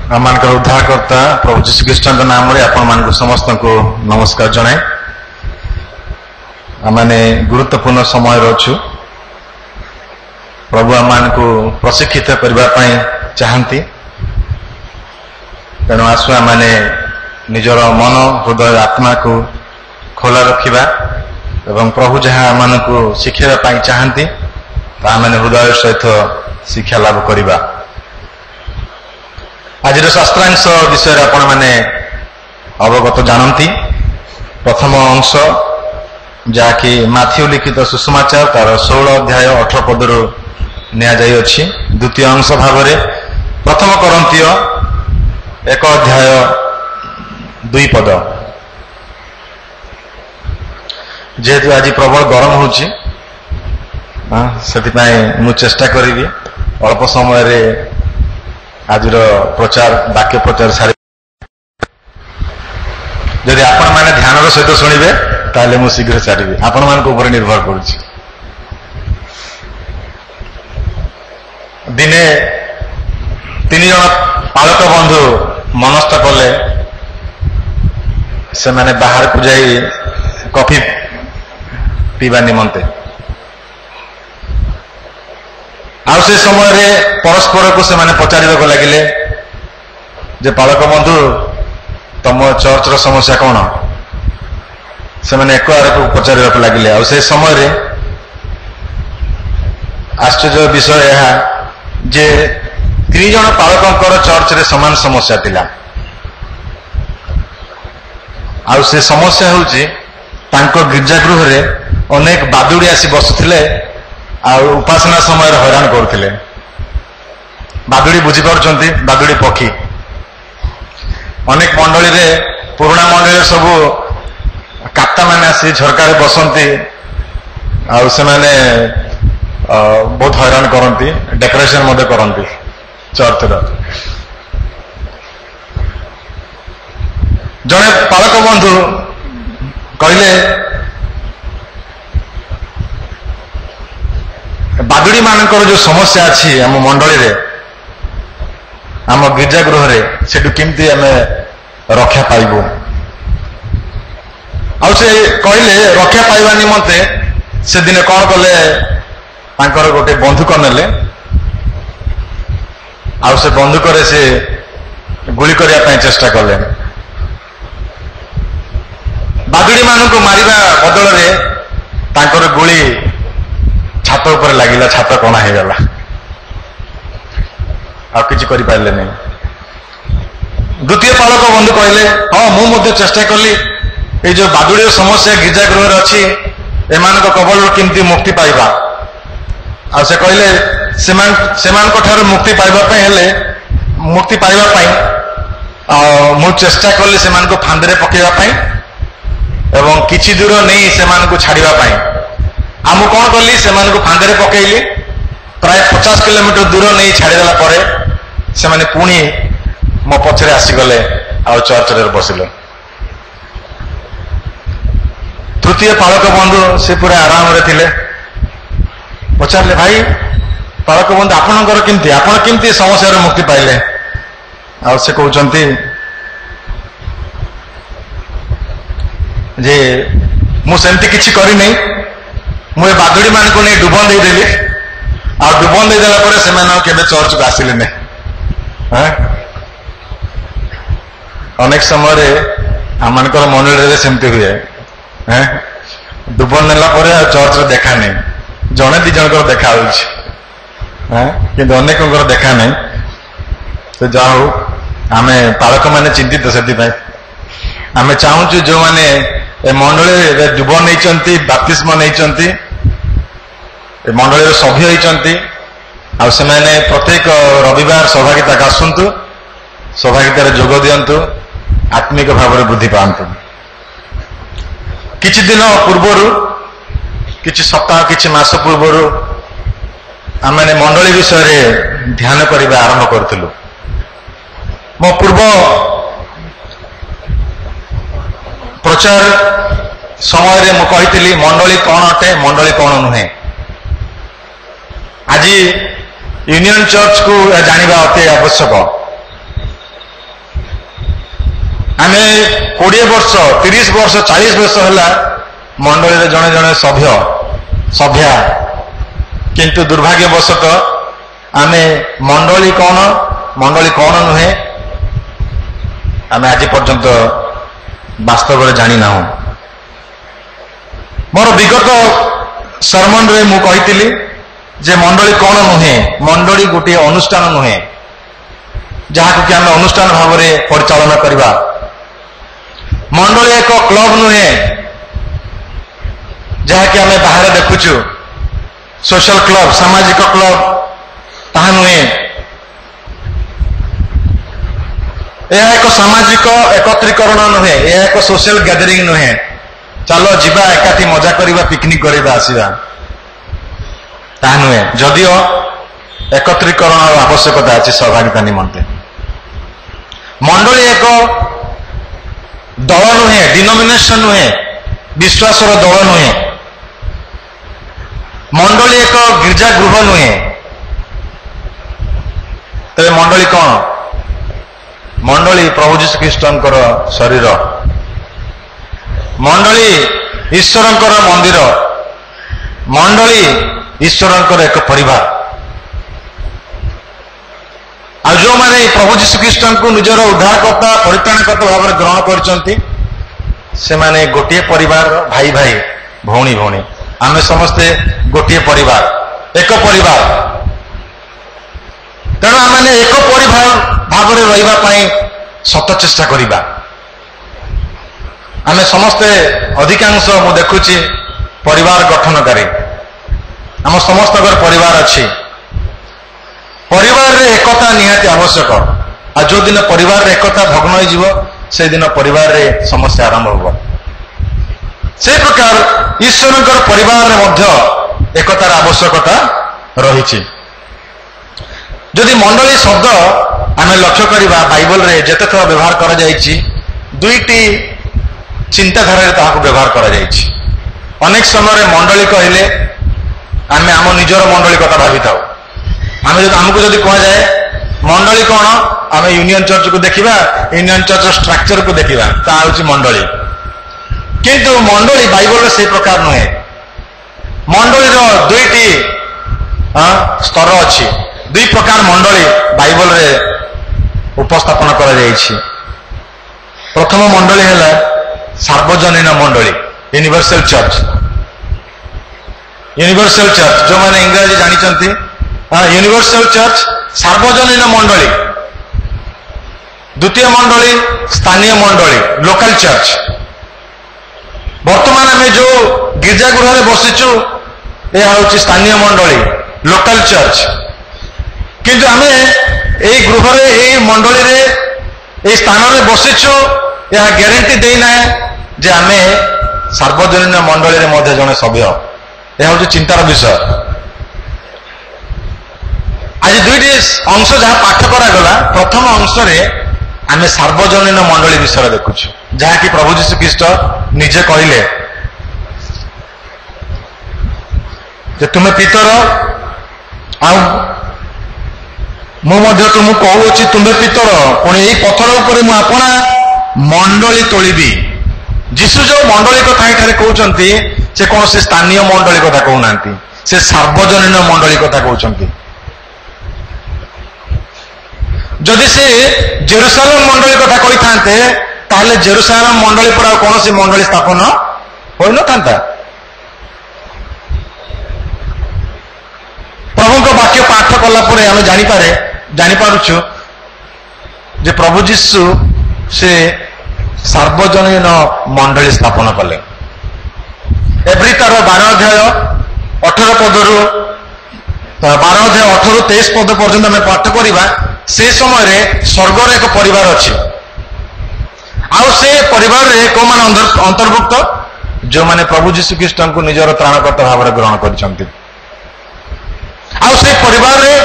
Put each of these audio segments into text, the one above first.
आमर उद्धारकर्ता प्रभु जीशु ख्रीष्ट नाम आपण समस्त को नमस्कार जनाए आमने गुरुत्वपूर्ण समय अच्छु प्रभु आम को प्रशिक्षित करने चाहती तेणु आसु आमने निजर मन हृदय आत्मा को खोला रखिबा एवं प्रभु जहाँ आम को शिखापी चाहती मैंने हृदय सहित शिक्षा लाभ करवा। आज शास्त्रांश विषय आपण मैंने अवगत जानती प्रथम अंश जहाँकि माथ्यू लिखित सुसमाचार तार 16 अध्याय 18 पद नि द्वितीय अंश भाव प्रथम करंतिय 1 अध्याय 2 पद जेहेतु आज प्रबल गरम होची मु चेष्टा करी अल्प समय आज प्रचार वाक्य प्रचार सारी जदि आपण मैंने ध्यान सहित शुणवे ताले मु शीघ्र सारी आपण मान ऊपर निर्भर करुच्ची। दिने 3 जन पालक बंधु मनस्थ कले से मैंने बाहर को जाई कॉफी पीवा निमंते आउ से समय रे परस्पर को से माने पचारिबा को लागिले जे पालक बंधु तम चर्च रो समस्या कौन से माने एक आर को पचारिबा को लागिले आउ से समय रे आश्चर्य विषय यह जे 3 जन पालकंकर चर्च रे समान समस्या थिला आउ से समस्या होची तांको गिरजागृह रे अनेक बादुड़ी आसी बसुथिले उपासना समय हैरान करते बादुड़ी बुझीपार्टी बादुड़ी पक्षी अनेक मंडली रे पुराणा मंडली सब काप्ता मैंने आसी झरकार बसंती से मैंने बहुत हैरान करती डेकोरेशन मध्य करती चर्च जड़े पालक बंधु कहले बादुड़ी मानकर जो समस्या अच्छी आम मंडली रे आम गिरजागृह रे सेठू केमती आम रक्षा पाइबू से कहले रक्षा पाइबा निमंते से दिन कौन कले तांकर गोटे बंदूक नेले से बंदूक रे से गुली करने चेष्टा कले बादुड़ी मान को मारिबा बदल रे तांकर गुली छात ऊपर लगिला छात कणा हो गला आछि पारे नहीं। द्वितीय पालक बंधु कहले हाँ मुझे चेष्टा कली ये जो बादुड़ी समस्या गिरजागृह अच्छी एमान कबल केमती मुक्ति पाइबा से कहले मुक्ति पाइबा मुक्ति पाइबा मु चेष्टा कली से फांदे पकेवाई एवं किछि दूर नहीं से छाड़ापी आम कौन कली से फांदे पकईली प्राय 50 किलोमीटर दूर नहीं छाड़देला से माने पुणी मो पछरे आसीगले आ चर्च रे बसिले। तृतीय पालक बंधु से पूरा आराम रे थिले पचारे भाई पालक बंधु आपणकर केमती आपण केमती समस्या मुक्ति पाइले से कहते जे मुझे किसी करनी मुझे बादुड़ी मान को नहीं डुबन देदेली आ डुबन देदेला पर से केबे चर्च को आसिले नहीं अनेक समय आमकर मंडली सेमती हुए डुबन नेला पर चर्च रे देखा नहीं जड़े दी जन देखा कि अनेक देखा नहीं तो जा हो आम पालक मैंने चिंतित से आम चाहूँ जो मैंने मंडली डुबन नहीं बाप्तिस्म नहीं मंडली सभ्य होती से प्रत्येक रविवार सौभाग्यता आसतु सौभाग्यतार जोग दिंतु आत्मिक भाव में बुद्धि पातु किछि दिन पूर्वर किछि सप्ताह किछि मास पूर्वर आम मंडली विषय ध्यान करने आरंभ करूँ मो पूर्व प्रचार समय मु कही मंडली कौन अटे मंडली कौन नुहे आज यूनियन चर्च को जानिबा अति आवश्यक आमे 20 वर्ष 30 वर्ष 40 वर्ष है मंडली रे जने जने सभ्या किंतु दुर्भाग्यवशतः आमे मंडली कौन नुहे आमे आज पर्यंत वास्तव में जानी ना मोर विगत सरमन रे मु कहितिली जे मंडली कौन नुहे मंडली गोटे अनुष्ठान नुहे जहाँ कि आम अनुष्ठान भाव में परिचालन करवा मंडली एक क्लब नुहे जहाँ कि आम बाहर देखुचु सोशल क्लब सामाजिक क्लब ताहा नुहे यह एक सामाजिक एकत्रीकरण नुहे यह एक सोशल गैदरिंग नुहे चलो जीवा एकाठी मजा करवा पिकनिक करवा आसवा ताहा नुहे जदिओ एकत्रीकरण आवश्यकता अच्छी सहभागिता निमंते मंडली एक दल नुहे डिनोमिनेशन नुहे विश्वासर दल नुहे मंडली एक गिर्जागृह नुहे तेरे मंडली कौन मंडली प्रभु जीशु ख्रीष्टंकर शरीर मंडली ईश्वरंकर मंदिर मंडली ईश्वरंकर एक परिवार आ जो माने प्रभु जीशु ख्रीष्ट को निजर उद्धारकर्ता परित्राणकर्ता भाव में ग्रहण करचंती से माने गोटे परिवार भाई भाई भौणी भौणी आमे समस्ते गोटे परिवार एक परिवार तेणु आम एक परिवार भाव में रही सत चेष्टा करिबा आमे समस्ते अधिकांश मु देखुची परिवार गठनकारी आम समस्त परिवार अच्छी परिवार रे एकता निहाती आवश्यक आ जो दिन परिवार रे एकता भग्न हो से दिन परिवार रे समस्या आरंभ हो से प्रकार ईश्वरंकर परिवार रे मध्य एकतार आवश्यकता रही जदि मंडली शब्द आम लक्ष्य करवा बाइबल रे जेते थर व्यवहार करा जायछि दुईटी चिंताधारा ताहाको व्यवहार करा जायछि अनेक समय मंडली कहले आम आम निजर मंडली कथा भावी थाउ आमको जब कह जाए मंडली कौन आम यूनियन चर्च को देखा यूनियन चर्च स्ट्रक्चर को देखा ता हूँ मंडली किंतु मंडली बाइबल से प्रकार नुहे मंडली दुईटी स्तर अच्छी दुई प्रकार मंडली बाइबल रे उपस्थापन कर प्रथम मंडली है सार्वजनीन मंडली यूनिवर्सल चर्च जो मैंने इंग्रजी जानते यूनिवर्सल चर्च सार्वजनीन मंडली द्वितीय मंडली स्थानीय मंडली लोकल चर्च वर्तमान आम जो गिरजागृह में बसीचु यह हूँ स्थानीय मंडली लोकल चर्च किंतु आम यही गृह मंडली रे स्थान में बसीचु यह ग्यारंटी देना जे आम सार्वजनीन मंडली रे मध्य जने सभ्य यह हूँ चिंतार विषय आज दुईटी अंश जहाँ पाठ करागला प्रथम अंश रे आम सार्वजनीन मंडली विषय देखुछु जहाँ कि प्रभु जीशु ख्रीष्ट निजे कहले जे तुमे पितर मु तुम कहूँ तुम्हें पितर पुणी यही पथर उपर मु आपणा मंडली तोलिबी जीशु जो मंडली कथा ये कहते से कौन से स्थानीय मंडली कथा कहना से सार्वजनीन मंडली कथा कहते जदि से जेरुसालेम मंडली कथा कही था ताहले जेरुसालेम मंडली पर कौन सी मंडली स्थापन हो न था प्रभु को वाक्य पाठ कला आम जानीपारुछु जे प्रभु जीशु से सार्वजनीन मंडली स्थापन कले एब्री तार 12 अध्याय 18 पदरु 12 अध्याय 18 ରୁ 23 पद पर्यंत आम पाठ करवा से समय रे स्वर्ग एक परिवार अच्छी आउ से परिवार रे को मान अंतर्भुक्त जो माने प्रभु जीशु ख्रीष्ट को निजर त्राणकर्ता भाव में ग्रहण करछंती आउ से परिवार रे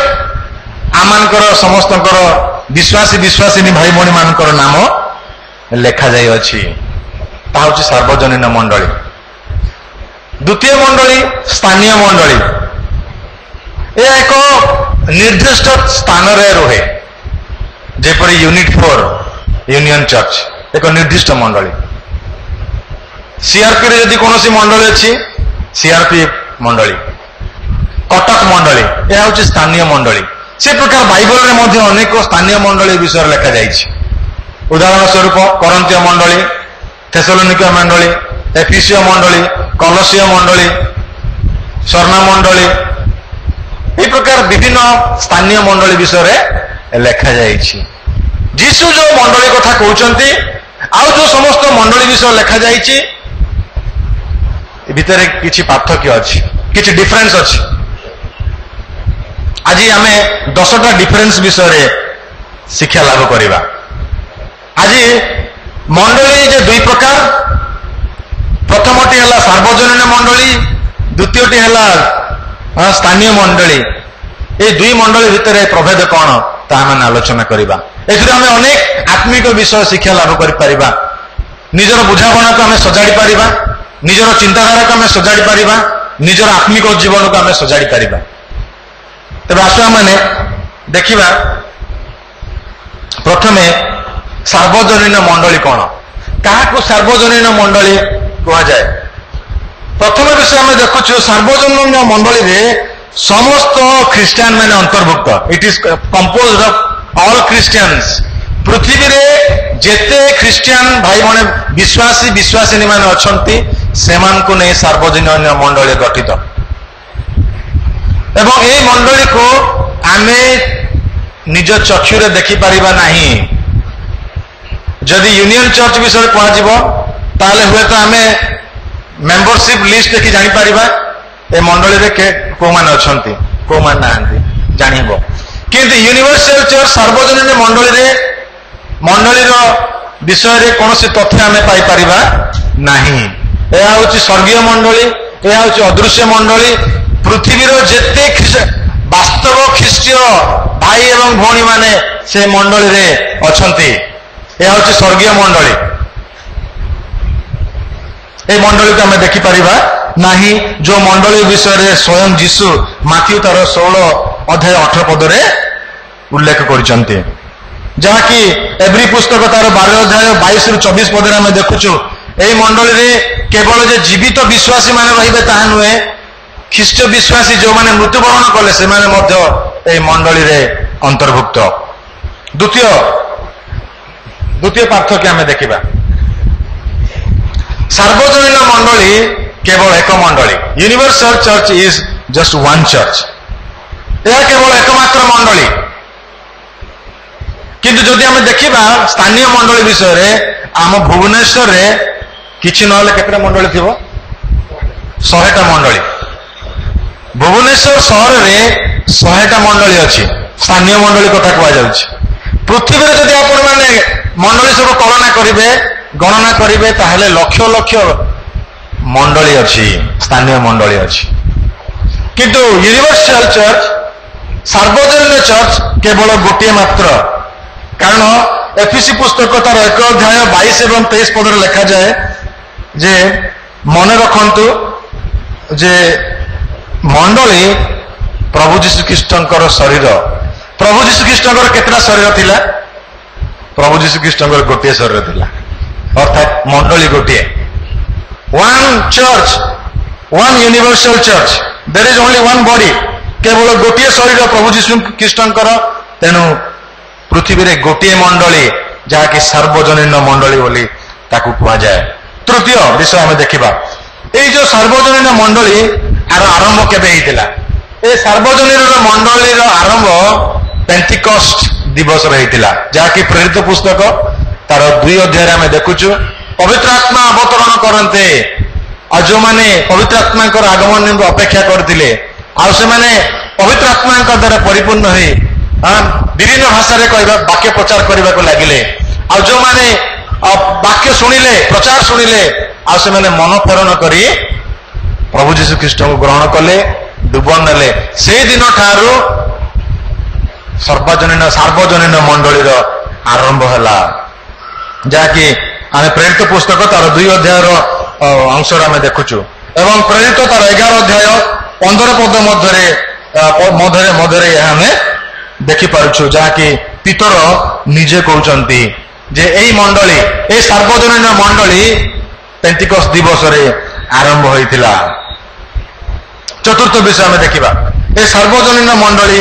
आमानकर समस्तकर विश्वासी विश्वासिनी भाई भौणी मानकर नाम लेखा जाय अछि ता हउछि सार्वजनीन मंडली द्वितीय मंडली स्थानीय मंडली यह एक निर्दिष्ट स्थान रे रहे जेपरी यूनिट 4 यूनियन चर्च ଏକ ନିର୍ଦ୍ଦିଷ୍ଟ ମଣ୍ଡଳୀ। ସିଆରପି ରେ ଯଦି କୌଣସି ମଣ୍ଡଳୀ ଅଛି, ସିଆରପି ମଣ୍ଡଳୀ, କଟକ ମଣ୍ଡଳୀ, ଏହା ହେଉଛି ସ୍ଥାନୀୟ ମଣ୍ଡଳୀ। ସେ ପ୍ରକାର ବାଇବଲରେ ମଧ୍ୟ ଅନେକ ସ୍ଥାନୀୟ ମଣ୍ଡଳୀ ବିଷୟରେ ଲେଖାଯାଇଛି। ଉଦାହରଣ ସ୍ୱରୂପ କରନ୍ତୀୟ ମଣ୍ଡଳୀ, ଥେସଲୋନିକ ମଣ୍ଡଳୀ, ଏଫିସିୟ ମଣ୍ଡଳୀ, କଲସିୟ ମଣ୍ଡଳୀ, ସ୍ୱର୍ଣ୍ଣ ମଣ୍ଡଳୀ, এই প্রকার বিভিন্ন স্থানীয় মণ্ডলী বিষয়ে লেখা যাইছি। যিশু যে মণ্ডলী কথা কହୁଛନ୍ତି ଆଉ যে সমস্ত মণ্ডলী বিষয় লেখা যাইছি ভিতরে কিছু পার্থক্য আছে, কিছু ডিফরেন্স আছে। আজি আমি 10টা ডিফরেন্স বিষয়ে শিক্ষা লাভ করিবা। আজি মণ্ডলী যে দুই প্রকার, প্রথমটি হলা সার্বজনীন মণ্ডলী, দ্বিতীয়টি হলা স্থানীয় মণ্ডলী। এই দুই মণ্ডলী ভিতরে প্রভেদ কোন তাহা মানে আলোচনা করিবা। এথিরে আমি অনেক আত্মিক বিষয় শিক্ষা লাভ করিপারিবা। নিজের বুঝাবଣାକୁ ଆମେ ସଜାଡ଼ି ପାରିବା, ନିଜର ଚିନ୍ତାଧାରାକୁ ଆମେ ସଜାଡ଼ି ପାରିବା, ନିଜର ଆତ୍ମିକ ଜୀବନକୁ ଆମେ ସଜାଡ଼ି ପାରିବା। ତେବେ ଆସୁ ଆମେ ଦେଖିବା ପ୍ରଥମେ ସାର୍ବଜନୀନ ମଣ୍ଡଳୀ କଣ, କାହାକୁ ସାର୍ବଜନୀନ ମଣ୍ଡଳୀ କୁହାଯାଏ। ପ୍ରଥମ ବିଷୟ ଆମେ ଦେଖୁଛୁ, ସାର୍ବଜନୀନ ମଣ୍ଡଳୀରେ ସମସ୍ତ ଖ୍ରୀଷ୍ଟିଆନ ମାନେ ଅନ୍ତର୍ଭୁକ୍ତ। It is composed of all Christians. ପୃଥିବୀରେ ଯେତେ ଖ୍ରୀଷ୍ଟିଆନ ଭାଇ ଭଉଣୀ ବିଶ୍ୱାସୀ ବିଶ୍ୱାସିନୀ ମାନେ ଅଛନ୍ତି ସେମାନଙ୍କୁ ନେଇ ସାର୍ବଜନୀନ ମଣ୍ଡଳୀ ଗଠିତ। ଏବଂ ଏହି ମଣ୍ଡଳୀକୁ ଆମେ ନିଜ ଚକ୍ଷୁରେ ଦେଖିପାରିବା ନାହିଁ। ଯଦି ୟୁନିୟନ ଚର୍ଚ୍ଚ ବିଷୟରେ କୁହାଯିବ ତାହେଲେ ହୁଏତ ଆମେ মেম্বরশিপ লিস্ট দেখি জাঁপারা এ মন্ডলীরে কোমানে অনেক কোমানে না জাঁব। কিন্তু ইউনিভার্সাল চর্চ সার্বজনীন মন্ডলীর বিষয়ে কৌশি তথ্য আমি পাইপার না। এ হচ্ছে স্বর্গীয় মন্ডলী, এ হচ্ছে অদৃশ্য মন্ডলী। পৃথিবীর যেতে বাস্তব খ্রিস্টীয় ভাই এবং ভৌণী মানে সে মন্ডলীরে অনেক। এ হচ্ছে স্বর্গীয় মন্ডলী। এই মন্ডলীকে আমি দেখিপারিবা ନାହିଁ, যে মন্ডলী বিষয়ে স্বয়ং যীশু মাথিউ তার 16 অধ্যায় 18 পদরে উল্লেখ করেছেন, যাহা কি এভরি পুস্তক তার 12 অধ্যায় 22 ରୁ 24 পদরে আমি দেখুছু। এই মন্ডলীরে কেবল যে জীবিত বিশ্বাসী মানে রহিবে তাহা নুহে, খ্রিস্ট বিশ্বাসী যে মৃত্যুবরণ কলে সেমানে মধ্য এই মন্ডলীরে অন্তর্ভুক্ত। দ্বিতীয় পার্থক্য আমি দেখিবা, সার্বজনীন মন্ডলী কেবল এক মন্ডলী। ইউনিভার্সাল চর্চ ইজ জস্ট ওয়ান চর্চ, ଏହା କେବଳ একমাত্র মন্ডলী। কিন্তু যদি আমি দেখিবা স্থানীয় মন্ডলী বিষয়ে, আম ভুবনেশ্বরে কিছু নহলে কেতটা মন্ডলী থিব, 100টা মন্ডলী। ভুবনেশ্বর সহরে 100টা মন্ডলী ଅଛି, স্থানীয় মন্ডলী কথা কুযাচ্ছে। পৃথিবীরে যদি আপন মানে মন্ডলী সব কলনা করিবে, গণনা করিবে, তাহলে লক্ষ লক্ষ মন্ডলী ଅଛି, স্থানীয় মন্ডলী ଅଛି। কিন্তু ইউনিভার্সাল চর্চ সার্বজনীন চর্চ কেবল গোটিয়ে মাত্র। কারণ এফিসি পুস্তক তার 1 অধ্যায় 22 এবং 23 পদরে লেখা যায় যে মনে রখন্তু যে মন্ডলী প্রভু যীশু খ্রিস্টଙ୍କର শরীর। প্রভু যীশু খ্রিস্টଙ୍କର কেতটা শরীর ଥିଲା? প্রভু যীশু খ্রিস্টଙ୍କର গোটিয়ে শরীর ଥିଲା, অর্থাৎ মন্ডলী গোটিয়ে। One church, one universal church, there is only one body. কেবল গোটিয়ে শরীর প্রভু যীশু খ্রিস্টଙ୍କର। তেণু পৃথিবীরে গোটিয়ে মন্ডলী, যাহাকি সার্বজনীন মন্ডলী বলি তাকে কুযায়। তৃতীয় বিষয় আমি দেখিবা, এই যে সার্বজনীন মন্ডলী আর আরম্ভ কেবে হয়েছিল? এই সার্বজনীন মন্ডলীর আরম্ভ পেন্টিকস্ট দিবস হয়েছিল, যাহাকি প্রেরিত পুস্তক তার 2 অধ্যায়ে আমি দেখুছু। পবিত্র আত্মা অবতরণ করতে আর যে পবিত্র আত্মাঙ্কর আগমন অপেক্ষা করলে, আর সে পবিত্র আত্মাঙ্ক দ্বারা পরিপূর্ণ হয়ে বিভিন্ন ভাষায় কহবা বাক্য প্রচার করা লাগিলে। আর যে বাক্য শুনিলে, প্রচার শুনিলে, আর সে মন ফেরণ করে প্রভু যীশু খ্রিস্টকে গ্রহণ কলে, ডুবন নেলে। সেই দিন ঠারু সার্বজনীন মন্ডলীর আরম্ভ হলা, যাকি আমি প্রেরিত পুস্তক তার 2 অধ্যায়ের অংশরে আমি দেখুছু। এবং প্রেরিত তার 11 অধ্যায় 15 পদ মধ্যে আমি দেখিপারুছু, যাকি পিতর নিজে কହୁଛନ୍ତି ଯେ ଏଇ ମଣ୍ଡଳୀ ଏଇ ସାର୍ବଜନୀନ ମଣ୍ଡଳୀ ପେଣ୍ଟିକସ୍ ଦିବସରେ ଆରମ୍ଭ ହୋଇଥିଲା। ଚତୁର୍ଥ ବିଷୟ ଆମେ ଦେଖିବା ଏ ସାର୍ବଜନୀନ ମଣ୍ଡଳୀ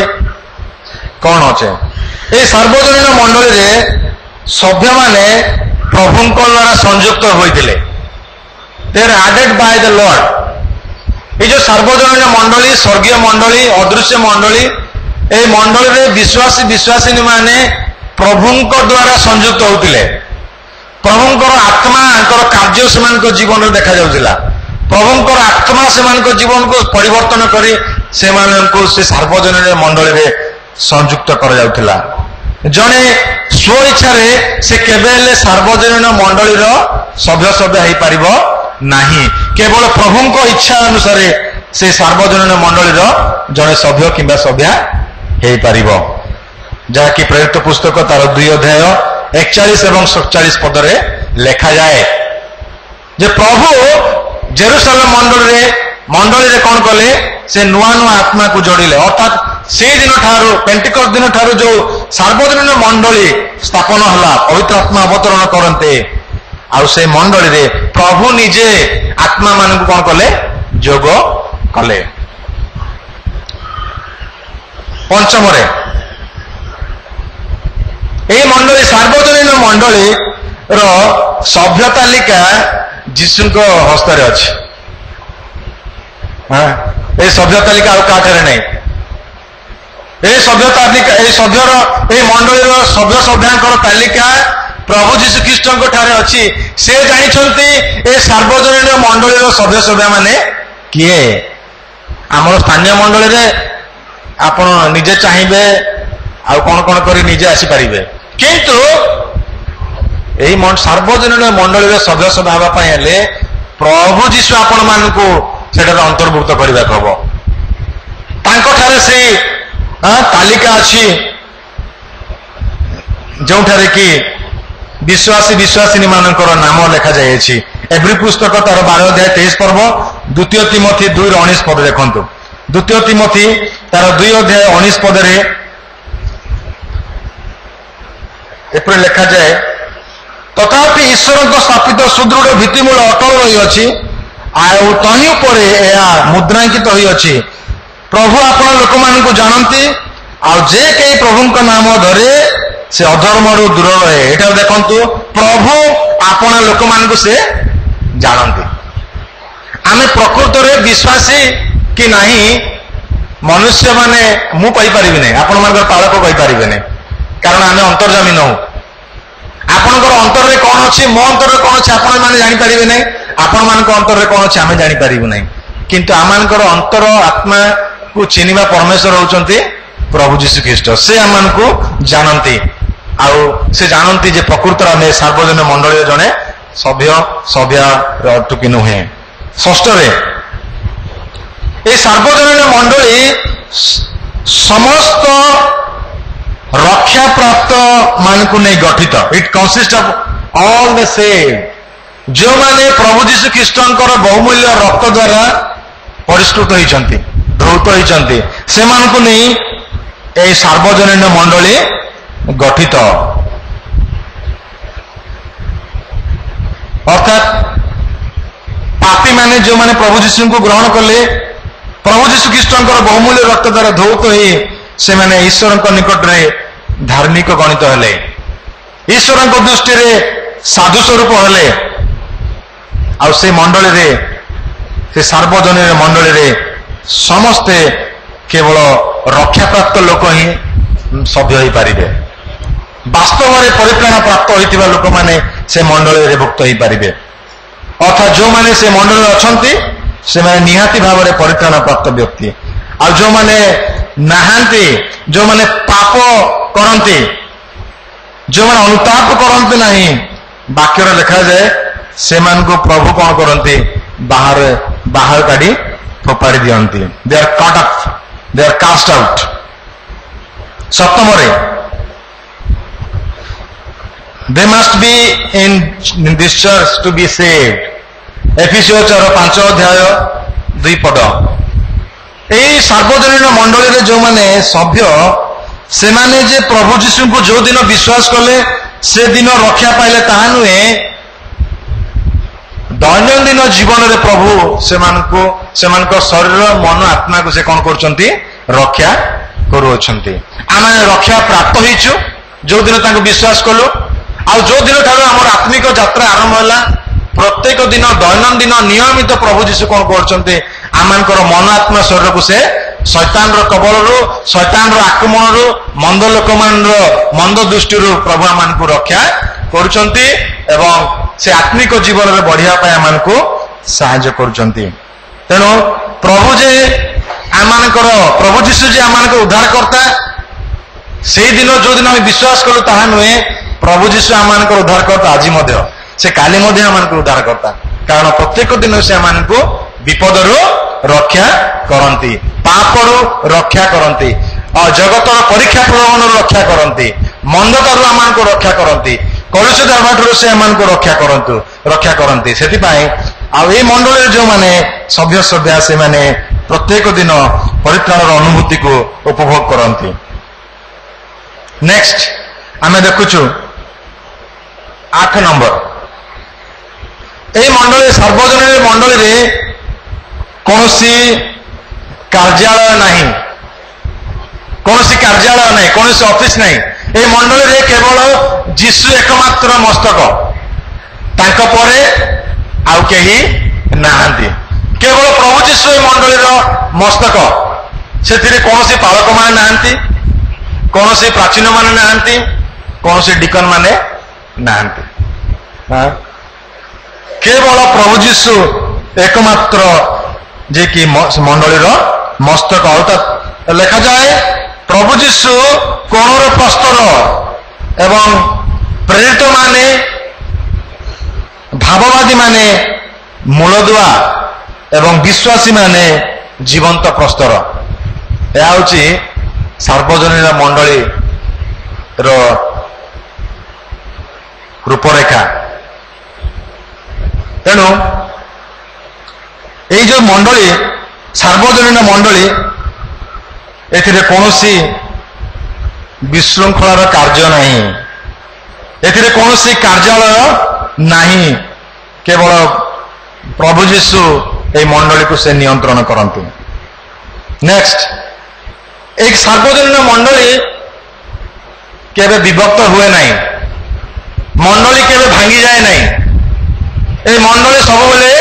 କଣ ଅଛେ। এই ସାର୍ବଜନୀନ ମଣ୍ଡଳୀରେ ସଭ୍ୟମାନେ ପ୍ରଭୁଙ୍କ ଦ୍ୱାରା ସଂଯୁକ୍ତ ହୋଇଥିଲେ। they are added by the Lord। এই যে ସାର୍ବଜନୀନ ମଣ୍ଡଳୀ ସ୍ୱର୍ଗୀୟ ମଣ୍ଡଳୀ ଅଦୃଶ୍ୟ ମଣ୍ଡଳୀ এই ମଣ୍ଡଳୀରେ ବିଶ୍ୱାସୀ ମାନେ ପ୍ରଭୁଙ୍କ ଦ୍ୱାରା ସଂଯୁକ୍ତ ହେଉଥିଲେ। ପ୍ରଭୁଙ୍କର ଆତ୍ମାଙ୍କର କାର୍ଯ୍ୟ ସେମାନଙ୍କ ଜୀବନରେ ଦେଖାଯାଉଥିଲା। ପ୍ରଭୁଙ୍କର ଆତ୍ମା ସେମାନଙ୍କ ଜୀବନକୁ ପରିବର୍ତ୍ତନ କରି ସେମାନଙ୍କୁ ସେ ସାର୍ବଜନୀନ ମଣ୍ଡଳୀରେ ସଂଯୁକ୍ତ କରାଯାଉଥିଲା। ଜଣେ ସ୍ୱ ଇଚ୍ଛାରେ ସେ କେବେ ହେଲେ ସାର୍ବଜନୀନ ମଣ୍ଡଳୀର ସଭ୍ୟ ହେଇପାରିବ ନାହିଁ। କେବଳ ପ୍ରଭୁଙ୍କ ଇଚ୍ଛା ଅନୁସାରେ ସେ ସାର୍ବଜନୀନ ମଣ୍ଡଳୀର ଜଣେ ସଭ୍ୟ କିମ୍ବା ସଭ୍ୟା ହେଇପାରିବ। ଯାହାକି ପ୍ରେରିତ ପୁସ୍ତକ ତାର 2 ଅଧ୍ୟାୟ 41 ଏବଂ 47 ପଦରେ ଲେଖାଯାଏ ଯେ ପ୍ରଭୁ ଜେରୁସାଲେମ ମଣ୍ଡଳୀରେ କଣ କଲେ ସେ ନୂଆ ଆତ୍ମାକୁ ଯୋଡ଼ିଲେ। ଅର୍ଥାତ୍ ସେଇ ଦିନ ଠାରୁ ପେଣ୍ଟିକସ୍ ଦିନ ଠାରୁ ଯୋଉ ସାର୍ବଜନୀନ ମଣ୍ଡଳୀ ସ୍ଥାପନ ହେଲା ପବିତ୍ର ଆତ୍ମା ଅବତରଣ କରନ୍ତେ ଆଉ ସେ ମଣ୍ଡଳୀରେ ପ୍ରଭୁ ନିଜେ ଆତ୍ମା ମାନଙ୍କୁ କଣ କଲେ ଯୋଗ କଲେ। ପଞ୍ଚମରେ এই ମଣ୍ଡଳୀ ସାର୍ବଜନୀନ ମଣ୍ଡଳୀର ସଭ୍ୟ ତାଲିକା ଯୀଶୁଙ୍କ ହସ୍ତରେ ଅଛି। এই ସଭ୍ୟ ତାଲିକା ଆଉ କାହାଠାରେ ନାହିଁ। এই ସଭ୍ୟ ତାଲିକା এই ସଭ୍ୟର এই ମଣ୍ଡଳୀର ସଭ୍ୟଙ୍କର ତାଲିକା ପ୍ରଭୁ ଯୀଶୁ ଖ୍ରୀଷ୍ଟଙ୍କ ଠାରେ ଅଛି। ସେ ଜାଣିଛନ୍ତି ଏ ସାର୍ବଜନୀନ ମଣ୍ଡଳୀର ସଭ୍ୟମାନେ କିଏ। ଆମର ସ୍ଥାନୀୟ ମଣ୍ଡଳୀରେ ଆପଣ ନିଜେ ଚାହିଁବେ ଆଉ କଣ କରି ନିଜେ ଆସିପାରିବେ, କିନ୍ତୁ এই ସାର୍ବଜନୀନ ମଣ୍ଡଳୀର ସଭ୍ୟ ହେବା ପାଇଁ ହେଲେ ପ୍ରଭୁ ଯୀଶୁ ଆପଣ ମାନଙ୍କୁ ସେଠାରେ ଅନ୍ତର୍ଭୁକ୍ତ କରିବାକୁ ହବ। ତାଙ୍କଠାରେ ସେ ତାଲିକା ଅଛି ଯେଉଁଠାରେ କି ବିଶ୍ୱାସୀ ମାନଙ୍କର ନାମ ଲେଖାଯାଇଅଛି। ଏଭ୍ରି ପୁସ୍ତକ ତାର 12 ଅଧ୍ୟାୟ 23 ପର୍ବ 2 ତିମୋଥୀ 2:19 ପଦ ଦେଖନ୍ତୁ। 2 ତିମୋଥୀ ତାର 2 ଅଧ୍ୟାୟ 19 ପଦରେ ଏପରି ଲେଖାଯାଏ, ତଥାପି ଈଶ୍ୱରଙ୍କ ସ୍ଥାପିତ ସୁଦୃଢ଼ ଭିତ୍ତିମୂଳ ଅଟଳ ରହିଅଛି ଆଉ ତହିଁ ଉପରେ ଏହା ମୁଦ୍ରାଙ୍କିତ ହୋଇଅଛି, ପ୍ରଭୁ ଆପଣ ଲୋକମାନଙ୍କୁ ଜାଣନ୍ତି ଆଉ ଯେ କେହି ପ୍ରଭୁଙ୍କ ନାମ ଧରେ ସେ ଅଧର୍ମରୁ ଦୂର ରହେ। ଏଟା ଦେଖନ୍ତୁ, ପ୍ରଭୁ ଆପଣ ଲୋକମାନଙ୍କୁ ସେ ଜାଣନ୍ତି। ଆମେ ପ୍ରକୃତରେ ବିଶ୍ୱାସୀ କି ନାହିଁ ମନୁଷ୍ୟମାନେ ମୁଁ କହିପାରିବି ନାହିଁ, ଆପଣମାନଙ୍କର ପାଳକ କହିପାରିବେ ନାହିଁ, କାରଣ ଆମେ ଅନ୍ତର୍ଯାମୀ ନହୁ। ଆପଣଙ୍କର ଅନ୍ତରରେ କଣ ଅଛି, ମୋ ଅନ୍ତରରେ କଣ ଅଛି ଆପଣମାନେ ଜାଣିପାରିବେ ନାହିଁ, ଆପଣମାନଙ୍କ ଅନ୍ତରରେ କଣ ଅଛି ଆମେ ଜାଣିପାରିବୁ ନାହିଁ। କିନ୍ତୁ ଆମମାନଙ୍କର ଅନ୍ତର ଆତ୍ମାକୁ ଚିହ୍ନିବା ପରମେଶ୍ୱର ହେଉଛନ୍ତି ପ୍ରଭୁ ଯୀଶୁ ଖ୍ରୀଷ୍ଟ। ସେ ଆମମାନଙ୍କୁ ଜାଣନ୍ତି ଆଉ ସେ ଜାଣନ୍ତି ଯେ ପ୍ରକୃତରେ ଆମେ ସାର୍ବଜନୀନ ମଣ୍ଡଳୀର ଜଣେ ସଭ୍ୟ ଅଟୁ କି ନୁହେଁ। ଷଷ୍ଠରେ এই ସାର୍ବଜନୀନ ମଣ୍ଡଳୀ ସମସ୍ତ ରକ୍ଷାପ୍ରାପ୍ତ ମାନଙ୍କୁ ନେଇ ଗଠିତ। It consist of all the save. ଯେଉଁମାନେ ପ୍ରଭୁ ଯୀଶୁ ଖ୍ରୀଷ୍ଟଙ୍କର ବହୁମୂଲ୍ୟ ରକ୍ତ ଦ୍ୱାରା ପରିଷ୍କୃତ ହୋଇଛନ୍ତି, ଧୌତ ହୋଇଛନ୍ତି, ସେମାନଙ୍କୁ ନେଇ এই ସାର୍ବଜନୀନ ମଣ୍ଡଳୀ ଗଠିତ। ଅର୍ଥାତ୍ ପାପୀମାନେ ଯେଉଁମାନେ ପ୍ରଭୁ ଯୀଶୁଙ୍କୁ ଗ୍ରହଣ କଲେ, ପ୍ରଭୁ ଯୀଶୁ ଖ୍ରୀଷ୍ଟଙ୍କର ବହୁମୂଲ୍ୟ ରକ୍ତ ଦ୍ୱାରା ଧୌତ ହୋଇ ସେମାନେ ଈଶ୍ୱରଙ୍କ ନିକଟରେ ଧାର୍ମିକ ଗଣିତ ହେଲେ, ଈଶ୍ୱରଙ୍କ ଦୃଷ୍ଟିରେ ସାଧୁ ସ୍ୱରୂପ ହେଲେ। ଆଉ ସେ ମଣ୍ଡଳୀରେ, ସେ ସାର୍ବଜନୀନ ମଣ୍ଡଳୀରେ ସମସ୍ତେ କେବଳ ରକ୍ଷାପ୍ରାପ୍ତ ଲୋକ ହିଁ ସଭ୍ୟ ହୋଇପାରିବେ। ବାସ୍ତବରେ ପରିତ୍ରାଣ ପ୍ରାପ୍ତ ହୋଇଥିବା ଲୋକମାନେ ସେ ମଣ୍ଡଳୀରେ ଭୁକ୍ତ ହୋଇପାରିବେ। ଅର୍ଥାତ୍ ଯେଉଁମାନେ ସେ ମଣ୍ଡଳୀରେ ଅଛନ୍ତି ସେମାନେ ନିହାତି ଭାବରେ ପରିତ୍ରାଣ ପ୍ରାପ୍ତ ବ୍ୟକ୍ତି। ଆଉ ଯେଉଁମାନେ ନାହାନ୍ତି, ଯେଉଁମାନେ ପାପ କରନ୍ତି, ଯେଉଁମାନେ ଅନୁତାପ କରନ୍ତି ନାହିଁ, ବାକ୍ୟରେ ଲେଖାଯାଏ ସେମାନଙ୍କୁ ପ୍ରଭୁ କଣ କରନ୍ତି, ବାହାର କାଢି ଫୋପାଡ଼ି ଦିଅନ୍ତି। They are cut off, they are cast out. ସପ୍ତମରେ they must be in this church to be saved। ଏଫେସୀୟ 5 ଅଧ୍ୟାୟ 2 ପଦ। এই ସାର୍ବଜନୀନ ମଣ୍ଡଳୀରେ ଯେଉଁମାନେ ସଭ୍ୟ, ସେମାନେ ଯେ ପ୍ରଭୁ ଯୀଶୁଙ୍କୁ ଯୋଉ ଦିନ ବିଶ୍ୱାସ କଲେ से दिन रक्षा पाइले ताहा नुहे दैनंदिन जीवन रे प्रभु सेमानको शरीर मन आत्मा को से कौन करछंती रक्षा करूछंती। आमे रक्षा प्राप्त होइछु जो दिन ताको विश्वास कलु आ जो दिन ठारो हमर आत्मिक यात्रा आरंभ होला प्रत्येक दिन दैनंदिन नियमित प्रभु जीशु कौन करछंती आमानकर मन आत्मा शरीर को से शैतान रो कबल रो शैतान रो आक्रमण रो मंद लोक मान रो मंद दृष्टि रो प्रभु आमानकु रक्षा करूछंती एवं से आत्मिक जीवन में बढ़िया पाए आमानकु सहायता करूछंती। तेणु प्रभु जे आमानकर प्रभु जीशु जे आमानकर उद्धार करता से दिन जो दिन हम विश्वास कलु ताहा नुहे प्रभु जीशु आमानकर उद्धार करता आज मध्य से काली मध्य आमानकर उद्धार करता कारण प्रत्येक दिन से आमानकु विपदरु रक्षा करंती पापरु रक्षा करंती और जगतर परीक्षा प्रलोभन रक्षा करंती मंदतारु आमानकु रक्षा करंती कलुष दरबार से आमानकु रक्षा करंती सेति पाए आ ए मंडल जो माने सभ्य सभ्या से माने प्रत्येक दिन परित्राणर अनुभूति को उपभोग करंती। नेक्स्ट आमे देखुछु 8 नंबर ए मंडल सार्वजनिक मंडल रे कोनोसी कार्यालय नहीं कोनोसी कार्यालय नहीं कोनोसी ऑफिस नहीं ए मंडल रे केवल जीशु एकमात्र मस्तक तांको परे आउ केही नाहांती केवल प्रभु जीशु ए मंडल रो मस्तक सेथिरे कोनोसी पालक माने नाहांती कोनोसी प्राचीन माने नाहांती कोनोसी डिकन माने नाहांती केवल प्रभु जीशु एकमात्र जे कि मंडलीर मस्तक अर्थात लिखा जाए प्रभु जीशु कोणर प्रस्तर एवं प्रेरित माने भाववादी माने मूलदुआ एवं विश्वासी माने जीवंत प्रस्तर यह हूँ सार्वजनिक मंडली रूपरेखा। तेणु ये जो मंडली सार्वजनिक मंडली एथिरे कोनोसी विशृंखलार कार्य नहीं एथिरे कोनोसी कार्यालय नहीं केवल प्रभु जीशु ए मंडली को से नियंत्रण करते। नेक्स्ट एक सार्वजनिक मंडली केबे विभक्त हुए नहीं मंडली केबे भांगी जाए नहीं ए मंडली सब बेले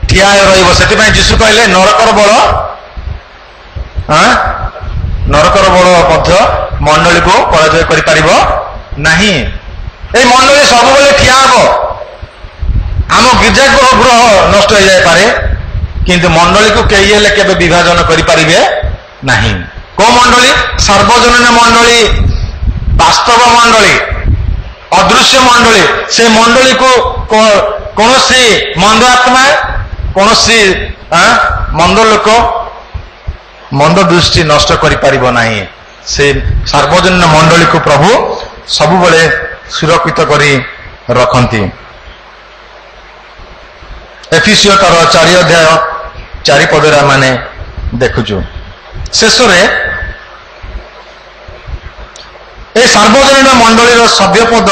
ठिया रहिबो सेति जीशु कहले नरकर बल मध्य मंडली को पराजय करि परिबो नहीं ए मंडली सब बेले ठिया हबो आम गिरजा गृह नष्ट हो जाए पारे किंतु मंडली को कई हेले केबे विभाजन करि परिबे नहीं। को मंडली सार्वजनिक मंडली वास्तव मंडली अदृश्य मंडली से मंडली को कौनसी मंद आत्मा कौनसी मंद लोक मंद दृष्टि नष्ट करि परिबो नहीं से सार्वजनिक मंडली को प्रभु सब बेले सुरक्षित करी रखंती। एफिसियो तार 4 अध्याय 4 पदरा माने देखुछु शेष रे ए सार्वजनिक मंडलीर सभ्य पद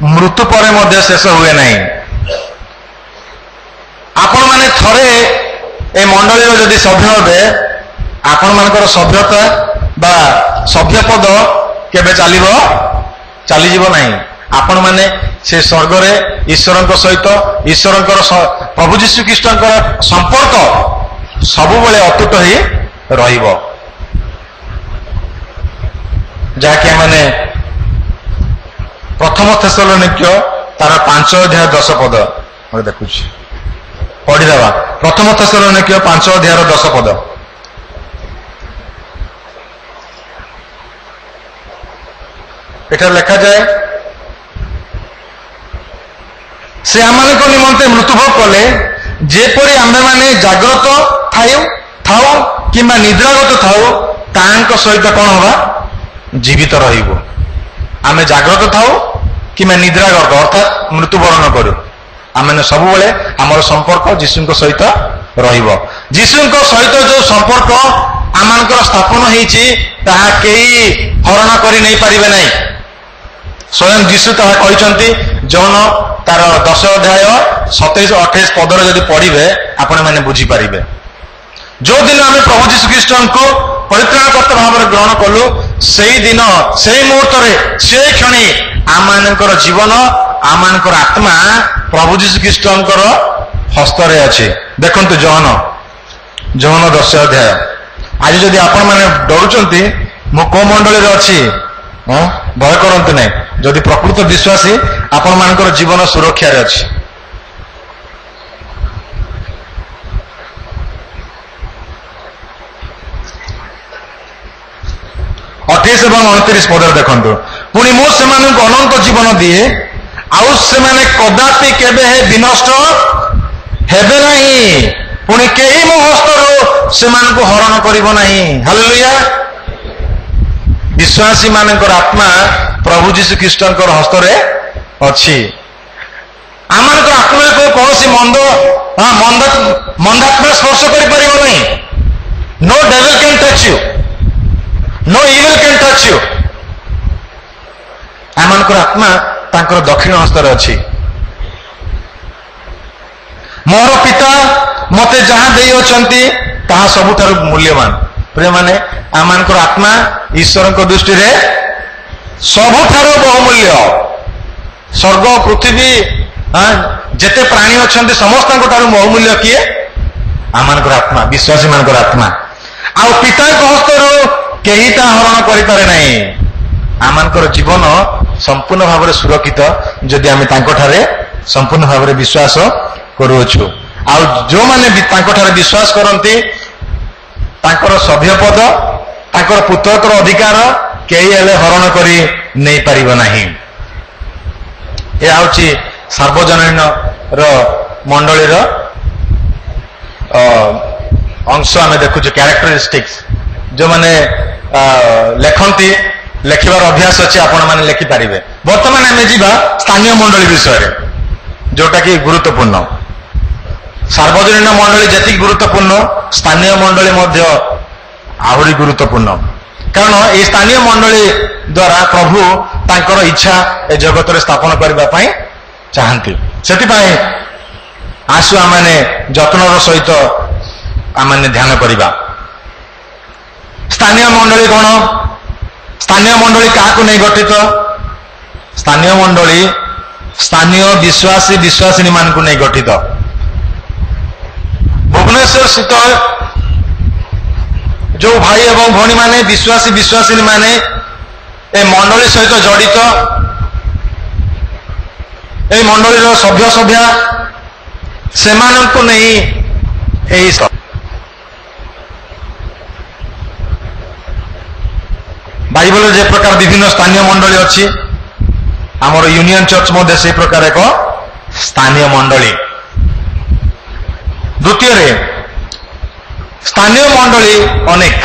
मृत्यु पर मध्य शेष हुए नहीं। आपण माने थरे ए मंडलीर जदि सभ्य हेबे आपण मानकर सभ्यता बा सभ्य पद केबे चली जीवो नहीं। आपण माने से स्वर्ग रे ईश्वर सहित ईश्वर प्रभु जीशु ख्रीस्ट संपर्क सबु बेले अतुट ही रहिबो जाके माने प्रथम थेसलोनिक्य तार 5 अध्याय 10 पद देखु पढ़ीदेवा। प्रथम थेसलोनिक्य 5 अध्याय 10 पद एटा लिखा जाए से आमानक निमंते मृत्युभोग कले जेपरी आम्भे माने जाग्रत थाउ किंबा निद्रागत थाउ तांक सहित कौन हवा जीवित रहिबो। आमे जाग्रत थाउ किंबा निद्रागत अर्थात मृत्युवरण करू आमे सब बेले आमर संपर्क जीशु सहित रहिबो। जीशु सहित जो संपर्क आमानकर स्थापन होईची ताहा केही हरण करि नै परिबे नै स्वयं जीशु ताहा कहते जौन तार 10 अध्याय 27-28 पदर जदि पढ़े आपण मैंने बुझीपारे। जो दिन आम प्रभु जीशु ख्रीष्ट को परित्राणकर्ता भाव में ग्रहण कलु से दिन से मुहूर्त से क्षणी आम जीवन आम आत्मा प्रभु जीशु ख्रीष्ट हस्तरे अच्छे। देखंतु जौन 10 अध्याय। आज जदि आपण मैंने डरुचंती मु को मंडली अच्छी भय करते ना, जदि प्रकृत विश्वासी आपण मानकर जीवन सुरक्षा अच्छी। 28 ଏବଂ 29 पद देखंतु। पुणी मु सेमानंक अनंत जीवन दिए आउ सेमाने कदापि केबे विनष्ट हेबे नहीं, पुणी केही मो हस्तरु सेमानंक हरण करिवो नहीं। हालेलुया। विश्वासी मानकर आत्मा प्रभु जीशु ख्रीष्टंकर हस्तरे अच्छी। आमनकर आत्मा को कौनसी मंदात्मा स्पर्श करि परिबो नहीं। No devil can touch you, no evil can touch you. आमनकर आत्मा तांकर दक्षिण हस्तर अच्छी। मोर पिता मते जहां देई अछंती ताहा सबुठारु मूल्यवान। प्रिय माने आमनकर आत्मा ईश्वर को दृष्टि रे सबुठारु बहुमूल्य। स्वर्ग पृथ्वी जेते प्राणी अछंती समस्त बहुमूल्य किए आमनकर आत्मा, विश्वासी मानकर आत्मा। आ पिता को हस्तरु केही ता हरण करि पारे नाही। आमनकर जीवन संपूर्ण भाव में सुरक्षित जदि आम तांकोठारे संपूर्ण भाव में विश्वास करूछु। आ जो माने तांकोठारे विश्वास करंती तांकर सभ्यपद तांकर पुत्रकर अधिकार केही हेले हरण करि नै परिबो नाही। ए आउची सार्वजनीन रो मंडली रो अंश आम देखुछु। कैरेक्टरिस्टिक्स जो माने लेखंती लेखिबार अभ्यास अच्छे आपण माने लेखि पारिबे। वर्तमान आम जीवा स्थानीय मंडली विषय रे जोटा कि गुरुत्वपूर्ण। सार्वजनीन मंडली जेति गुरुत्वपूर्ण स्थानीय मंडली मध्य आहुरी गुरुत्वपूर्ण। कारण ये स्थानीय मंडली द्वारा प्रभु तांकर इच्छा ए जगत रे स्थापन करबा पई चाहंती। सेति पई आसु आमाने जत्नर सहित आमाने ध्यान करिबा। स्थानीय मंडली कौन? स्थानीय मंडली क्या नहीं गठित? स्थानीय मंडली स्थानीय विश्वासी विश्वासिनी मान को नहीं गठित। भुवनेश्वर स्थित जो भाई एवं भौणी माने विश्वासी विश्वासिनी माने ए मंडली सहित जड़ित, ए मंडली सभ्य सभ्या से नहीं सब बाइबल जे प्रकार विभिन्न स्थानीय मंडली अच्छी आमर यूनियन चर्च मध्य से प्रकार एक स्थानीय मंडली। द्वितीय रे स्थानीय मंडली अनेक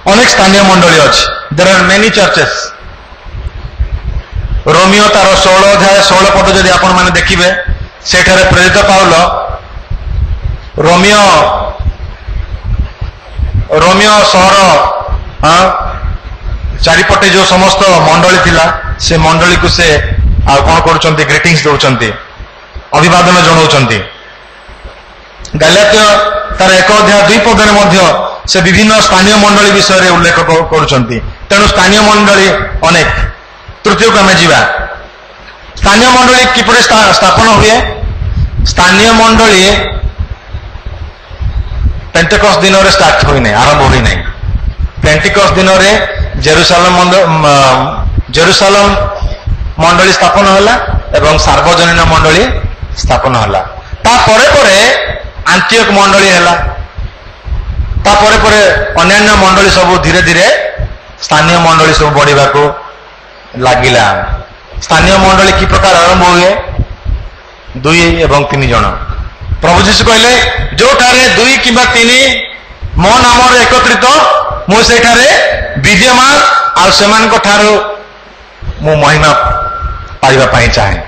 अनेक स्थानीय मंडली अच्छी। There are many churches. रोमियो तार 16 अध्याय 16 पद जदि आपण माने देखिबे सेठारे प्रेरित पाउल रोमियो सहर चारिपटे जो समस्त मंडली थिला से मंडली को से आ कौन करुचंती ग्रीटिंग्स दउचंती, अभिवादन जणाउचंती। गलात्य तार 1 अध्याय 2 पदरे मध्य से विभिन्न स्थानीय मंडली विषय रे उल्लेख करुचंती। तेणु स्थानीय मंडली अनेक। तृतीय को आमे जीवा। स्थानीय मंडली किपरि स्थापन हुए? स्थानीय मंडली पेंटेकॉस्ट दिन रे स्टार्ट होई नै, आरंभ होई नै। पेंटेकॉस्ट दिन रे जेरुसालेम मंडली स्थापन होला एवं सार्वजनीन मंडली स्थापन होला। ता परे परे आंटियोक मंडली हैला। ता परे परे अन्यान्य मंडली सब धीरे धीरे स्थानीय मंडली सब बढ़िबा को लागिला। स्थानीय मंडली की प्रकार आरंभ हुए? 2 एवं 3 जन। प्रभु जीशु कहले जो ठारे 2 किबा 3 मो नाम एकत्रित मु सेठारे विद्यमान आ सेमानक ठारो मु महिमा पाइबा पाई चाहे।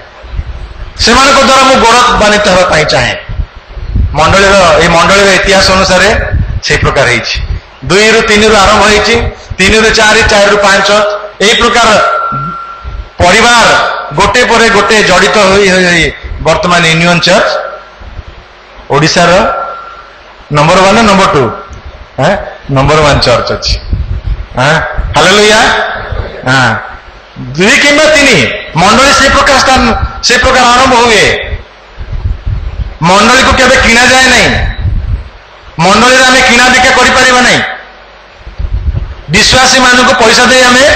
सेमानक द्वारा मु गौरवान्वित होबा पाई चाहे। मंडली इतिहास अनुसार से प्रकार है। 2 ରୁ 3 ରୁ आरंभ होइछि, 3 ରୁ 4, 4 ରୁ 5 एई प्रकार प्रकार गोटे पर गोटे जड़ित होई वर्तमान यूनियन चर्च ओडिशा रो नंबर 1 नंबर 2 नंबर 1 चर्च अच्छी हालेलुया। दुई किंबा तीन मंडली से प्रकार आरंभ हुए। मंडली को केबे किना जाए नहीं, मंडली रे हमें किना बिका करि परिबा नहीं, विश्वासी मान को पैसा दे हमें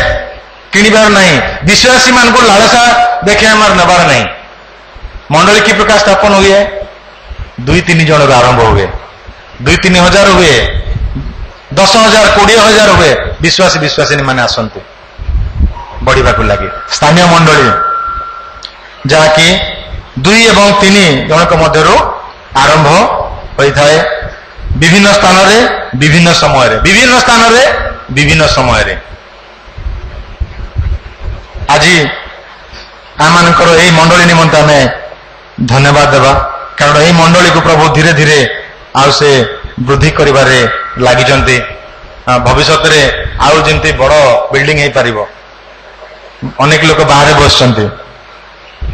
किनिबार नहीं, विश्वासी मान को लालसा देखे हमार नबार नहीं। मंडली की प्रकार स्थापन हुए 2-3 जन आरंभ हुए, 2-3 हजार हुए, 10,000 20,000 हुए। विश्वासी विश्वासिनी माने आसंती बढ़िबा को लगे। स्थानीय मंडली जहाँकि 2 एवं 3 जनक मध्यरु आरंभ होता है विभिन्न स्थान रे विभिन्न समय रे, विभिन्न स्थान रे विभिन्न समय रे। आज आमनकर यही मंडली निमंते आम धन्यवाद देवा, कारण यही मंडली को प्रभु धीरे धीरे आउ से वृद्धि करिबारे लागिजंती। भविष्य में आउ जमती बड़ बिल्डिंग हो पार। अनेक लोक बाहर बसचंती,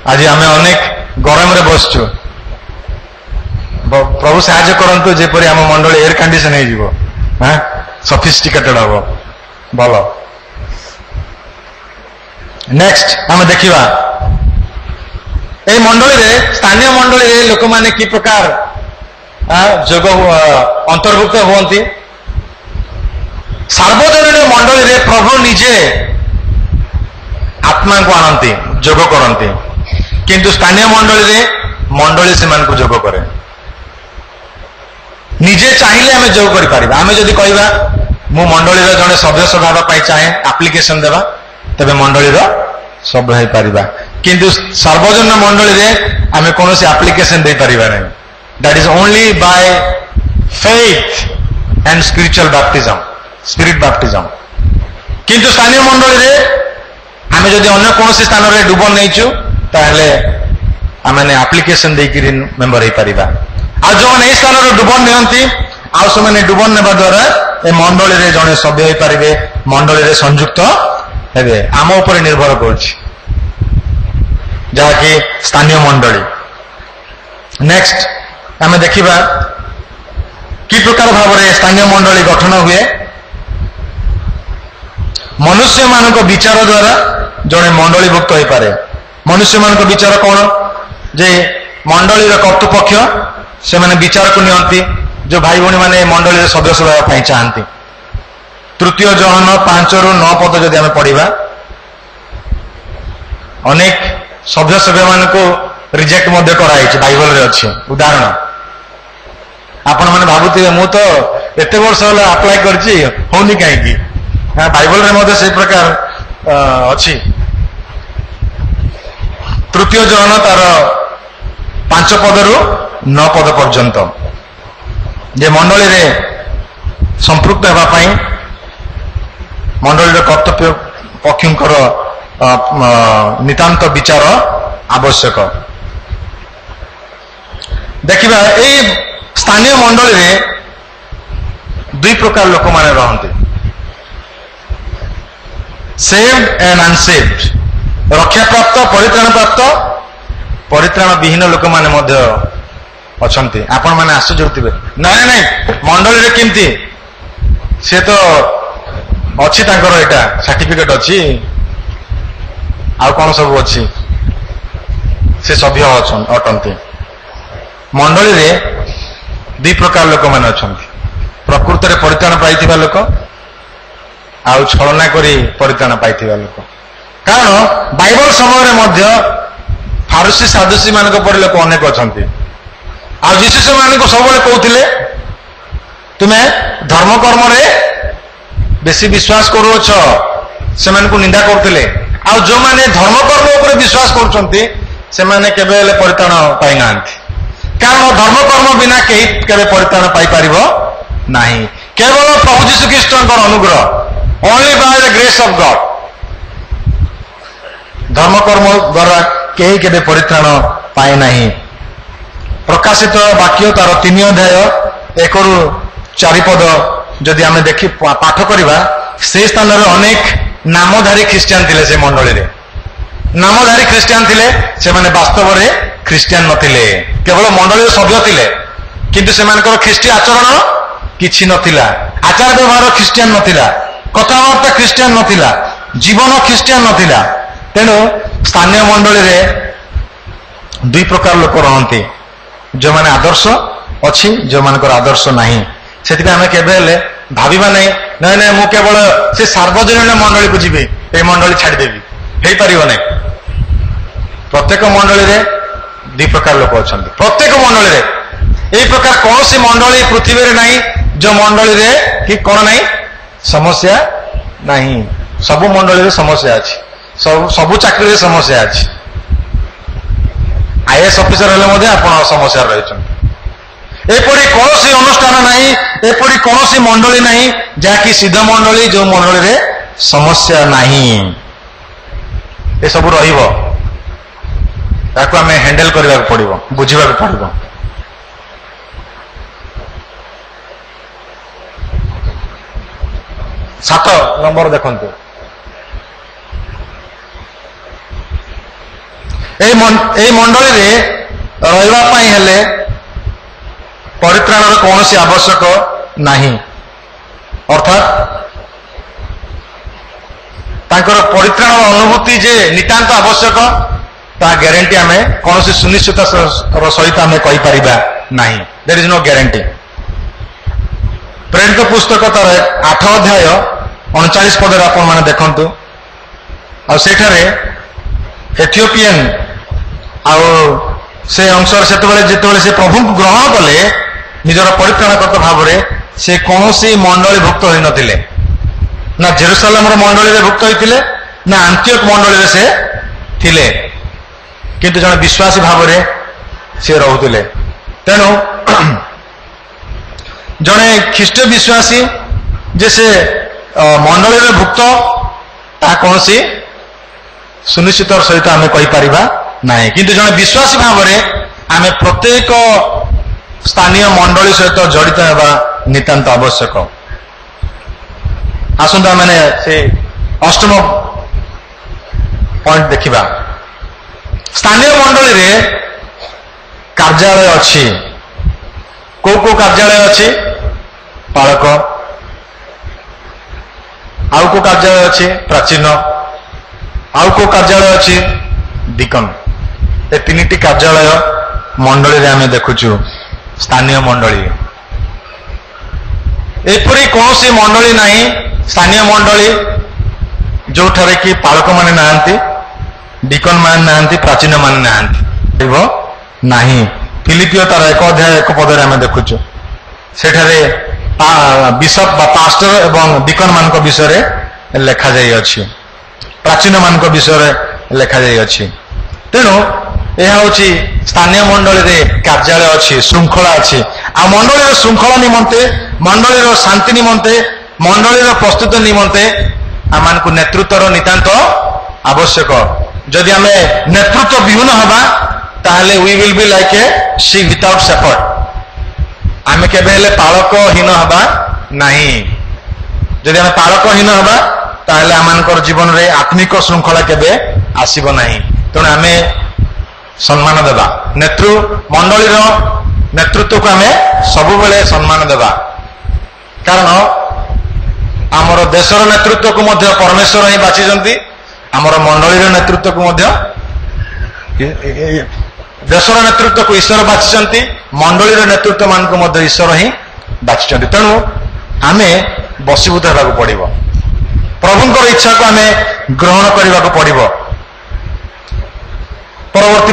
आज आम अनेक गरम रे बसचु। प्रभु साहाय्य करंतु जेपरि आम मंडली एयर कंडीशन हो जिवो, सफिस्टिकेटेड हम भल। नेक्स्ट आम देखिबा ए मंडली रे, स्थानीय मंडली रे लोक माने की प्रकार जोग अंतर्भुक्त हुअंती। सार्वजनिक मंडली रे प्रभु निजे आत्मा को आनती, जोग करती, किंतु स्थानीय मंडली रे मंडली से मान को जोग करे। निजे चाहिए आम जोग कर पारिबा। आम जदि कहबा मु मंडली रे जने सदस्य भाबा पाई चाहे एप्लिकेशन देबा, तबे मंडली रो सभ्य हो पारिबा। किंतु सार्वजनिक मंडली रे आम कौन से एप्लिकेशन दे पारिबा नहीं। That is only by faith and spiritual baptism, spirit baptism. किंतु स्थानीय मंडली रे आम जदि अन्य कौन से स्थान रे डुबन नहींचु ताहले आमने एप्लिकेशन देकरी मेंबर हो पारिबा। आ जो माने स्थान रे डुबन नियंती आ से डुबन नेबा द्वारा ए मंडली रे जने सभ्य हो पारिबे, मंडली रे संयुक्त हेबे। आम ऊपर निर्भर करछि जहाँकि स्थानीय मंडली। नेक्स्ट आम देखिबा कि प्रकार भाव में स्थानीय मंडली गठन हुए। मनुष्य मान विचार द्वारा जड़े मंडलीभुक्त हो पारे। मनुष्य मान विचार कौन जे मंडली कर्तृपक्ष से माने विचार को नियंती, जो भाई भौणी माने मंडली सदस्य होगा चाहती। तृतीय जहन 5-9 पद जदि आम पढ़ा, अनेक सभ्य मान को रिजेक्ट मध्य कराई बाइबल रे अच्छी उदाहरण। आपण मैंने भावुवे मु तो एत वर्ष है अप्लाई करछि होनी कहीं, बाइबल रे मध्य से प्रकार अच्छी। तृतीय जहन तार 5 पदरु 9 पद पर्यंत जे मंडली रे संपृक्त हेबा पई मंडली कर्तव्य पक्षर नितांत विचार आवश्यक। देखिबा ए स्थानीय मंडली रे 2 प्रकार लोक माने रहंते, सेव्ड एंड अनसेव्ड। रक्षा प्राप्त परित्राण प्राप्त, परित्राण विहीन लोक माने मध्य अछंती। आपण माने आश्चर्य होतिबे, नहीं नहीं मंडली रे केमती से तो अच्छी तांकर एटा सर्टिफिकेट अच्छी आ कौन सब अच्छी से सभ्य अटंती। मंडली रे 2 प्रकार लोक माने अछंती, प्रकृत रे परित्राण पाइथिबा लोक आ छलना करी परित्राण पाइथिबा लोक। कारण बाइबल समय रे मध्य फारूसी सादुसी मानक पर लोक अनेक अछंती। आ जीसस मान को सब कहते तुम्हें धर्म कर्म रे बेसी विश्वास करुछ, से निंदा करते। आ जो माने धर्म कर्म उपर विश्वास करछंती से माने केबे हेले परित्राण पाई नांती। कारण धर्म कर्म बिना केही केबे परित्राण पाई परिबो नाही, केवल प्रभु यीशु ख्रीष्टकर अनुग्रह, only by the grace of God. धर्म कर्म द्वारा केही केबे परित्राण पाए नाही। प्रकाशित वाक्य तार 3 अध्याय 1-4 पद जदि आम देखि पाठ करवा, से स्थान रे अनेक नामधारी ख्रीस्टियान थिले से मंडली रे। नामधारी ख्रीस्टियान थिले सेमाने वास्तव रे ख्रीस्टियान नथिले केवल मंडली सभ्य थिले किंतु सेमानकर ख्रीष्टी आचरण किछि नथिला आचार व्यवहार ख्रीस्टियान नथिला कथाबार्ता ख्रीस्टियान नथिला जीवन ख्रीस्टियान नथिला तेणु स्थानीय मंडली रे दुई प्रकार लोक रहंती जो माने आदर्श अछि जो मानकर आदर्श नाही सेति आमे केबे हेले भाबिबा नै नै नै मु केवल से सार्वजनीन मंडली को जिबे ए मंडली छाडी देबी हेई परिबो नै प्रत्येक मंडली रे दुई प्रकार लोक अछंती प्रत्येक मंडली रे ए प्रकार कौन सी मंडली पृथ्वी रे नाही जो मंडली रे कि कोन नाही समस्या नाही सब मंडली रे समस्या अछि सब चाकरी रे समस्या अछि आईएएस ऑफिसर हेले मध्ये आपण समस्या रहिछन एपरी कौन सी अनुष्ठान नाही एपरी कौन सी मंडली नाही जाकि सिद्ध मंडली जो मंडली रे समस्या नाही ए सब रहिबो ताको हमें हैंडल करबा पड़िबो बुझिबा पड़िबो 7 नंबर देखंतु ए मंडली रे रहिबा पई हेले परित्राणर कौन सी आवश्यक नाही अर्थात तांकर परित्राण अनुभूति जे नितांत आवश्यक ता ग्यारंटी हमें कौन सी सुनिश्चित सहित हमें कहि परिबा नाही देयर इज नो ग्यारंटी प्रेरित पुस्तक तार 8 अध्याय 39 पद रे आपण माने देखंतु आ सेठारे एथियोपियन आ से अंशर जेतबेले से प्रभु ग्रहण कले निजर परित्राणकर्ता भाव से कौन सी मंडली भुक्त होई नथिले ना जेरूसलेम मंडली रे भुक्त होइतिले ना आंतियोक मंडली से थिले किंतु जन विश्वासी भाव से रहुतिले तेणु जने ख्रीष्ट विश्वासी जे से मंडली रे भुक्त ता कौन सी सुनिश्चित सहित आम कहि परिबा नाही किंतु जने विश्वासी भाव आम प्रत्येक स्थानीय मंडली सहित जड़ित होगा नितांत आवश्यक आसंता मैंने से अष्टम पॉइंट देखिबा स्थानीय मंडली रे कार्यालय अच्छी को कार्यालय अच्छी पालक आउ को कार्यालय अच्छी प्राचीन आउ को कार्यालय अच्छी डिकन ए तीनिटी कार्यालय मंडली रे आमे देखुचु स्थानीय मंडली एपरी कौन सी मंडली नहीं स्थानीय मंडली जो ठारे कि पालक माने नाहंती डिकन मान नाहंती प्राचीन मान नाहंती नहीं फिलिपियो तार 1 अध्याय 1 पद रे आमे देखुचु सेठारे बिशप बा पास्टर एवं डिकन मान को विषय रे लेखा जाई अछि प्राचीन मान को विषय रे लेखा जाई अछि तेणु यह हूँ स्थानीय मंडली रे कार्यालय अच्छी श्रृंखला अच्छी आ मंडली श्रृंखला निमंते मंडली शांति निमंते मंडली प्रस्तुत निमंते आम नेतृत्वर नितांत आवश्यक जदि आम नेतृत्व विहीन हवा ताहले we will be like a sheep without shepherd आम केबे हेले पालकहीन हवा नहीं जदि आम पालकहीन हवा ताहले आमानकर जीवन रे आत्मिक श्रृंखला केबे आसीबो नहीं तेणु आम सम्मान देवा मंडली नेतृत्व को आम सब बेले सम्मान देवा कारण आमर देशर नेतृत्व को मध्य परमेश्वर ही बाछिचंती आमर मंडली नेतृत्व को मध्य देशर नेतृत्व को ईश्वर बाछिचंती मंडली नेतृत्व मान को मध्य ईश्वर ही बाछिचंती तेणु आमे बसीभूत होगा पड़िबो प्रभुंकर इच्छा को आमे ग्रहण करने को पड़िबो परवर्ती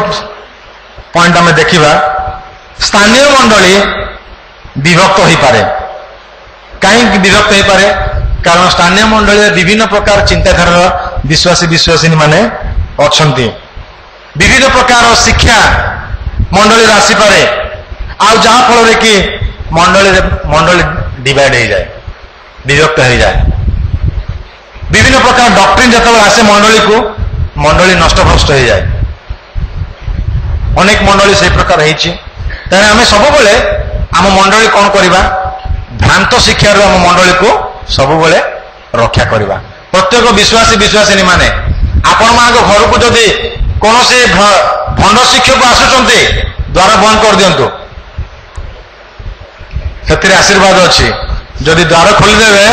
पॉइंट आम देखा स्थानीय मंडली विभक्त हो पारे कहीं विभक्त हो पारे कारण स्थानीय मंडली विभिन्न प्रकार चिंताधारा विश्वासी विश्वासिनी माने अछंती विभिन्न प्रकार शिक्षा मंडली आसी पारे आ जहाँ फल कि मंडली डिवाइड हो जाए विभक्त हो जाए विभिन्न प्रकार डॉक्ट्रिन जो आसे मंडली को मंडली नष्टभ्रष्ट हो जाए अनेक मंडली से प्रकार है आम सब बेले आम मंडली कौन करवा भ्रांत शिक्षा आम मंडली को सब बेले रक्षा करवा प्रत्येक विश्वासी विश्वासिनी माने आपण मान घर को जदि कौन से भंड शिक्षक आसुचंते द्वार बंद कर दिंतु से आशीर्वाद अच्छी जदि द्वार खोलीदेवे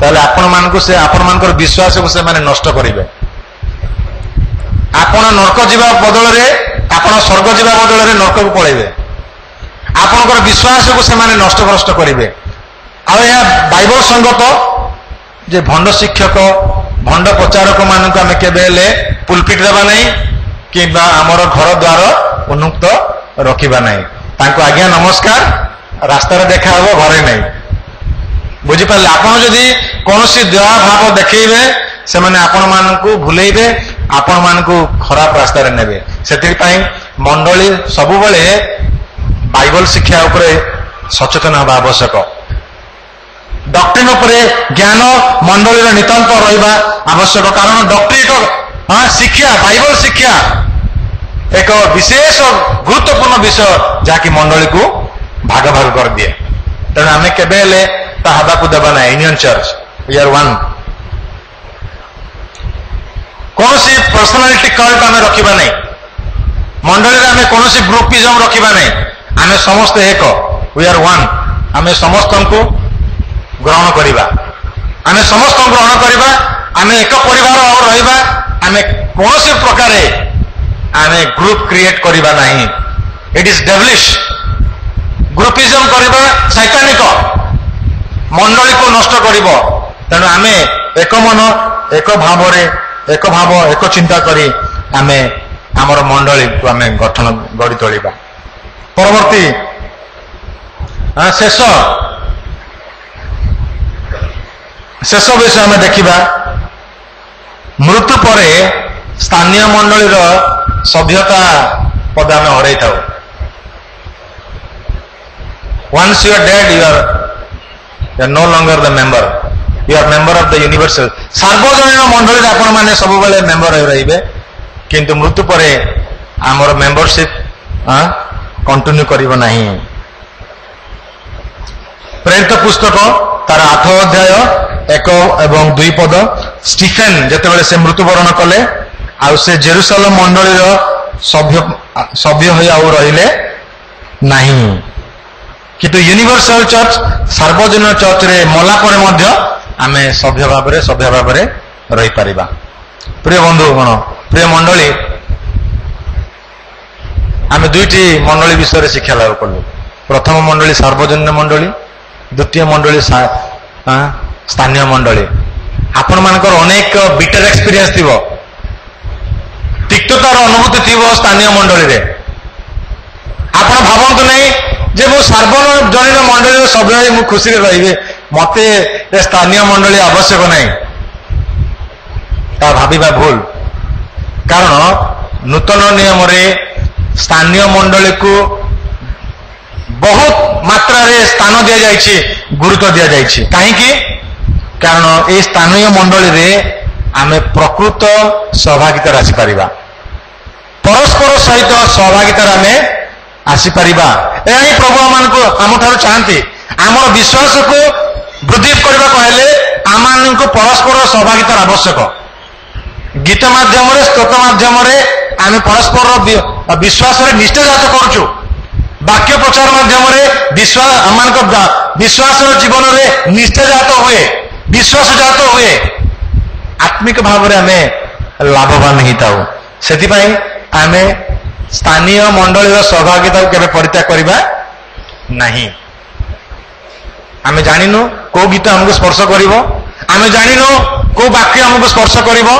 ताले आपण मान से आपण मान विश्वास को से माने नष्ट करेंगे आपण नरक जीवा बदल में आपण स्वर्ग जीवा बदल में नरक को पलैबे आपणकर विश्वास को से माने नष्ट भ्रष्ट करेंगे बाइबल संगत जे भंड शिक्षक भंड प्रचारक मानक आम केबे पुलपिट देवा नहीं कि आमर घर द्वार उन्मुक्त रखा नहीं तांको आज्ञा नमस्कार रास्तार देखा हम घरे नहीं बुझीपारे आपड़ जदि कौन सी दया भाव देखिए से मैंने आपण मानू भूलेबे आपण मानू खराब रास्तार नेबे से मंडली सबुबले बाइबल शिक्षा उपरे सचेतन हवा आवश्यक डॉक्ट्रिन उपरे ज्ञान मंडली नितांत रहा आवश्यक कारण डॉक्ट्रिन शिक्षा बाइबल शिक्षा एक विशेष गुरुत्वपूर्ण विषय जहाँकि मंडली को भाग भाग कर दिए तेणु आम केबे हवा को देवा ना union church we are one कौन सी पर्सनालिटी कल्ट आम रखा नहीं मंडली आम कौन सी ग्रुपिजम रखा नहीं आम समस्त एक वी आर वन आम समस्त को ग्रहण करवा आम समस्त ग्रहण करवा आम एक परिवार रहा आम कौन सी प्रकार आम ग्रुप क्रिएट करवा नहीं इट इज डेवलिश ग्रुपिजम करवा सैतानिक मंडली को नष्ट कर तेणु आम एक मन एक भाव एक चिंता करी आम आमर मंडली को आम गठन गढ़ी तोलिबा परवर्ती शेष शेष विषय आम देखा मृत्यु पर स्थानीय मंडलीर सभ्यता पद आम हरई था once you are dead you are no longer the member you are member of the universal सार्वजनीन मंडली आपण मैंने सब बेले मेंबर रहिबे किंतु मृत्यु पर आमर मेंबरशिप कंटिन्यू करिबो नहीं प्रेरित पुस्तक तार 8 अध्याय 1 एवं 2 पद स्टीफेन जेतेबेले से मृत्युवरण कले आ से जेरूसलम मंडलीर सभ्य होई आउ रहिले नहीं किंतु यूनिवर्सल चर्च सार्वजनिक चर्च रे मला परे मध्य आमे सभ्य भाव रे रही परिबा प्रिय बंधु गण प्रिय मंडली आमे दुईटी मंडली विषय शिक्षा लाभ कलु प्रथम मंडली सार्वजनिक मंडली द्वितीय मंडली स्थानीय मंडली आपण मानकर अनेक बिटर एक्सपीरियंस थिबो तिक्ततार अनुभूति थिबो स्थानीय मंडली रे आपण भावंतु नहीं जे मो सार्वजनीन मंडली सभ्य मु खुशी रे रहिबे मते स्थानीय मंडली आवश्यक नहीं ता भाबिबा भूल कारण नूतन नियम रे स्थानीय मंडली को बहुत मात्रा रे स्थान दिया जाइछि गुरुत्व दिया जाइछि काहेकि कारण ए स्थानीय मंडली रे आमे प्रकृत सहभागिता आसी परिबा परस्पर सहित सहभागिता आमे आसी परिबा एही प्रभु मान को हम ठार चाहती आमर विश्वास को वृद्धि करबा कहले आमान को परस्पर सहभागिता आवश्यक गीत माध्यम रे स्तोत्र माध्यम रे आमे परस्पर विश्वास रे निष्ठा जात करछु वाक्य प्रचार माध्यम रे विश्वास जीवन रे निष्ठा जात हुए विश्वास जात हुए आत्मिक भाव रे आमे लाभवान होता से आमे स्थानीय मंडली सहभागिता केबे परित्याग करबा नहीं आमे जानिनु को गीत हमको स्पर्श करिवो आमे जानिनु को वाक्य हमको स्पर्श करिवो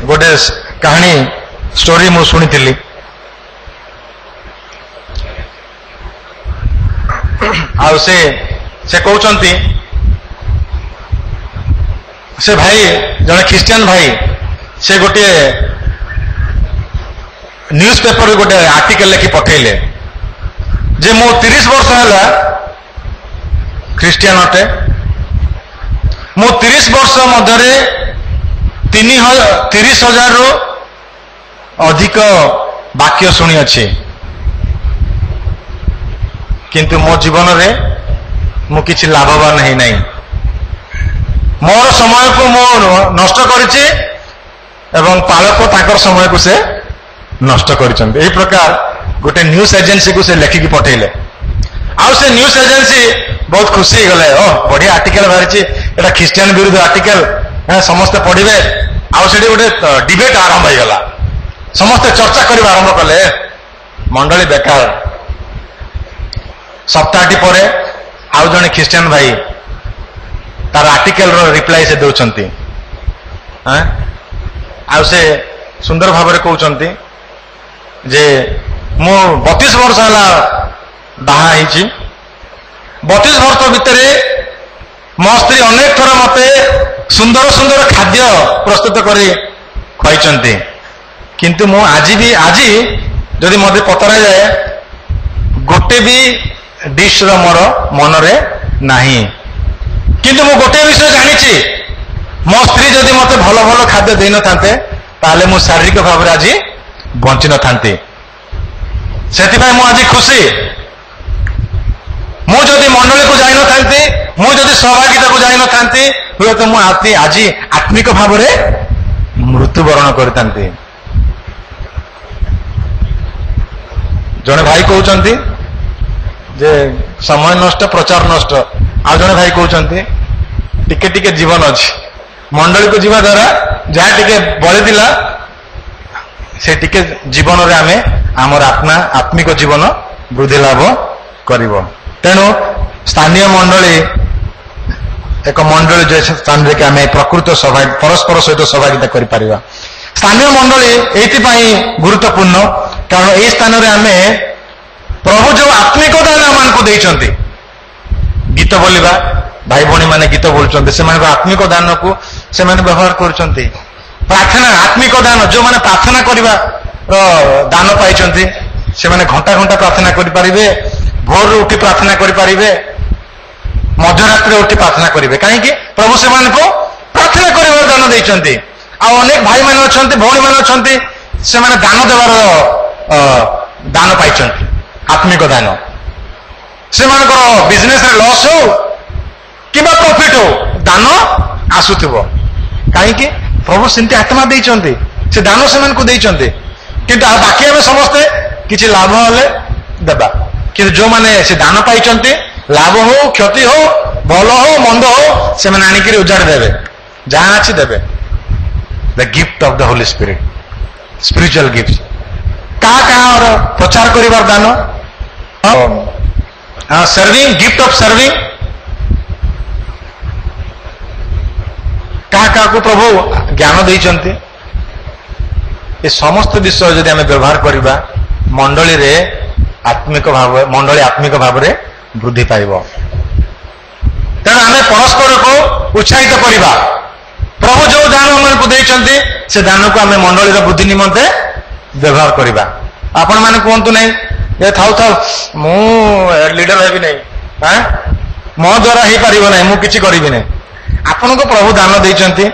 गोटे कहानी स्टोरी मु सुनी आउ से कहते से भाई जड़े ख्रिस्टियन भाई से गोटे न्यूज पेपर गोटे आर्टिकल लिखि पठेले जे मो 30 वर्ष है ख्रिस्टियन अटे मो 30 वर्ष मध्य 30,000 रु अधिक वाक्य शुणी अच्छे किंतु मो जीवन रे मु किछि लाभवान है नहीं ମୋର ସମୟକୁ ମୁଁ ନଷ୍ଟ କରିଛି ଏବଂ ପାଳକ ତାଙ୍କର ସମୟକୁ ସେ ନଷ୍ଟ କରିଛନ୍ତି। ଏହି ପ୍ରକାର ଗୋଟେ ନ୍ୟୁଜ ଏଜେନ୍ସିକୁ ସେ ଲେଖିକି ପଠେଇଲେ। ଆଉ ସେ ନ୍ୟୁଜ ଏଜେନ୍ସି ବହୁତ ଖୁସି ହେଇଗଲେ, ଓ ବଢିଆ ଆର୍ଟିକେଲ ବାହାରିଛି, ଏଟା ଖ୍ରୀଷ୍ଟିଆନ ବିରୁଦ୍ଧ ଆର୍ଟିକେଲ, ସମସ୍ତେ ପଢିବେ। ଆଉ ସେଠି ଗୋଟେ ଡିବେଟ ଆରମ୍ଭ ହେଇଗଲା, ସମସ୍ତେ ଚର୍ଚ୍ଚା କରିବା ଆରମ୍ଭ କଲେ। ମଣ୍ଡଳୀ ବେକାର। ସପ୍ତାହଟି ପରେ ଆଉ ଜଣେ ଖ୍ରୀଷ୍ଟିଆନ ଭାଇ ତାର ଆର୍ଟିକେଲର ରିପ୍ଲାଏ ସେ ଦେଉଛନ୍ତି। ଆଉ ସେ ସୁନ୍ଦର ଭାବରେ କହୁଛନ୍ତି ଯେ ମୁଁ 32 ବର୍ଷ ହେଲା ବାହା ହେଇଛି, 32 ବର୍ଷ ଭିତରେ ମୋ ସ୍ତ୍ରୀ ଅନେକ ଥର ମତେ ସୁନ୍ଦର ସୁନ୍ଦର ଖାଦ୍ୟ ପ୍ରସ୍ତୁତ କରି ଖୁଆଇଛନ୍ତି, କିନ୍ତୁ ମୁଁ ଆଜି ଯଦି ମତେ ପଚରାଯାଏ ଗୋଟେ ବି ଡିଶ୍ର ମୋର ମନରେ ନାହିଁ। କିନ୍ତୁ ମୁଁ ଗୋଟିଏ ବିଷୟ ଜାଣିଛି, ମୋ ସ୍ତ୍ରୀ ଯଦି ମତେ ଭଲ ଭଲ ଖାଦ୍ୟ ଦେଇନଥାନ୍ତେ ତାହେଲେ ମୁଁ ଶାରୀରିକ ଭାବରେ ଆଜି ବଞ୍ଚି ନଥାନ୍ତି। ସେଥିପାଇଁ ମୁଁ ଆଜି ଖୁସି। ମୁଁ ଯଦି ମଣ୍ଡଳୀକୁ ଯାଇନଥାନ୍ତି, ମୁଁ ଯଦି ସହଭାଗିତାକୁ ଯାଇନଥାନ୍ତି, ହୁଏତ ମୁଁ ଆଜି ଆତ୍ମିକ ଭାବରେ ମୃତ୍ୟୁବରଣ କରିଥାନ୍ତି। ଜଣେ ଭାଇ କହୁଛନ୍ତି ଯେ ସମୟ ନଷ୍ଟ, ପ୍ରଚାର ନଷ୍ଟ। ଆଉ ଜଣେ ଭାଇ କହୁଛନ୍ତି ଟିକେ ଟିକେ ଜୀବନ ଅଛି, ମଣ୍ଡଳୀକୁ ଯିବା ଦ୍ୱାରା ଯାହା ଟିକେ ବଳିଥିଲା ସେ ଟିକେ ଜୀବନରେ ଆମେ ଆମର ଆତ୍ମିକ ଜୀବନ ବୃଦ୍ଧି ଲାଭ କରିବ। ତେଣୁ ସ୍ଥାନୀୟ ମଣ୍ଡଳୀ ଏକ ମଣ୍ଡଳୀ ଯେ ସ୍ଥାନରେ କି ଆମେ ପ୍ରକୃତ ପରସ୍ପର ସହିତ ସହଭାଗିତା କରିପାରିବା। ସ୍ଥାନୀୟ ମଣ୍ଡଳୀ ଏଇଥିପାଇଁ ଗୁରୁତ୍ୱପୂର୍ଣ୍ଣ କାରଣ ଏହି ସ୍ଥାନରେ ଆମେ ପ୍ରଭୁ ଯୋଉ ଆତ୍ମିକ ଦାନ ଆମମାନଙ୍କୁ ଦେଇଛନ୍ତି, ଗୀତ ବୋଲିବା, ଭାଇ ଭଉଣୀ ମାନେ ଗୀତ ବୋଲୁଛନ୍ତି, ସେମାନଙ୍କ ଆତ୍ମିକ ଦାନକୁ ସେମାନେ ବ୍ୟବହାର କରୁଛନ୍ତି। ପ୍ରାର୍ଥନା, ଆତ୍ମିକ ଦାନ, ଯୋଉମାନେ ପ୍ରାର୍ଥନା କରିବାର ଦାନ ପାଇଛନ୍ତି ସେମାନେ ଘଣ୍ଟା ଘଣ୍ଟା ପ୍ରାର୍ଥନା କରିପାରିବେ, ଭୋରରୁ ଉଠି ପ୍ରାର୍ଥନା କରିପାରିବେ, ମଧ୍ୟରାତ୍ରିରେ ଉଠି ପ୍ରାର୍ଥନା କରିବେ। କାହିଁକି? ପ୍ରଭୁ ସେମାନଙ୍କୁ ପ୍ରାର୍ଥନା କରିବାର ଦାନ ଦେଇଛନ୍ତି। ଆଉ ଅନେକ ଭାଇମାନେ ଅଛନ୍ତି, ଭଉଣୀମାନେ ଅଛନ୍ତି, ସେମାନେ ଦାନ ଦେବାର ଦାନ ପାଇଛନ୍ତି, ଆତ୍ମିକ ଦାନ। ସେମାନଙ୍କର ବିଜନେସରେ ଲସ୍ ହଉ କିମ୍ବା ପ୍ରଫିଟ୍ ହଉ, ଦାନ ଆସୁଥିବ। କାହିଁକି? ପ୍ରଭୁ ସେମିତି ଆତ୍ମା ଦେଇଛନ୍ତି, ସେ ଦାନ ସେମାନଙ୍କୁ ଦେଇଛନ୍ତି। କିନ୍ତୁ ଆଉ ବାକି ଆମେ ସମସ୍ତେ କିଛି ଲାଭ ହେଲେ ଦେବା, କିନ୍ତୁ ଯୋଉମାନେ ସେ ଦାନ ପାଇଛନ୍ତି, ଲାଭ ହଉ କ୍ଷତି ହଉ, ଭଲ ହଉ ମନ୍ଦ ହଉ, ସେମାନେ ଆଣିକିରି ଉଜାଡ଼ି ଦେବେ, ଯାହା ଅଛି ଦେବେ। The gift of the Holy Spirit, spiritual gift. କାହାର ପ୍ରଚାର କରିବାର ଦାନ, ସର୍ଭିଂ, ଗିଫ୍ଟ ଅଫ ସର୍ଭିଂ। କାହାକୁ ପ୍ରଭୁ ଜ୍ଞାନ ଦେଇଛନ୍ତି। ଏ ସମସ୍ତ ବିଷୟ ଯଦି ଆମେ ବ୍ୟବହାର କରିବା, ମଣ୍ଡଳୀ ଆତ୍ମିକ ଭାବରେ ବୃଦ୍ଧି ପାଇବ। ତେଣୁ ଆମେ ପରସ୍ପରକୁ ଉତ୍ସାହିତ କରିବା। ପ୍ରଭୁ ଯୋଉ ଦାନ ଆମକୁ ଦେଇଛନ୍ତି ସେ ଦାନକୁ ଆମେ ମଣ୍ଡଳୀର ବୃଦ୍ଧି ନିମନ୍ତେ ବ୍ୟବହାର କରିବା। ଆପଣମାନେ କୁହନ୍ତୁ ନାହିଁ ଏ ଥାଉ ମୁଁ ଲିଡର ହେବି ନାହିଁ, ମୋ ଦ୍ୱାରା ହେଇପାରିବ ନାହିଁ, ମୁଁ କିଛି କରିବି ନାହିଁ। ଆପଣଙ୍କୁ ପ୍ରଭୁ ଦାନ ଦେଇଛନ୍ତି,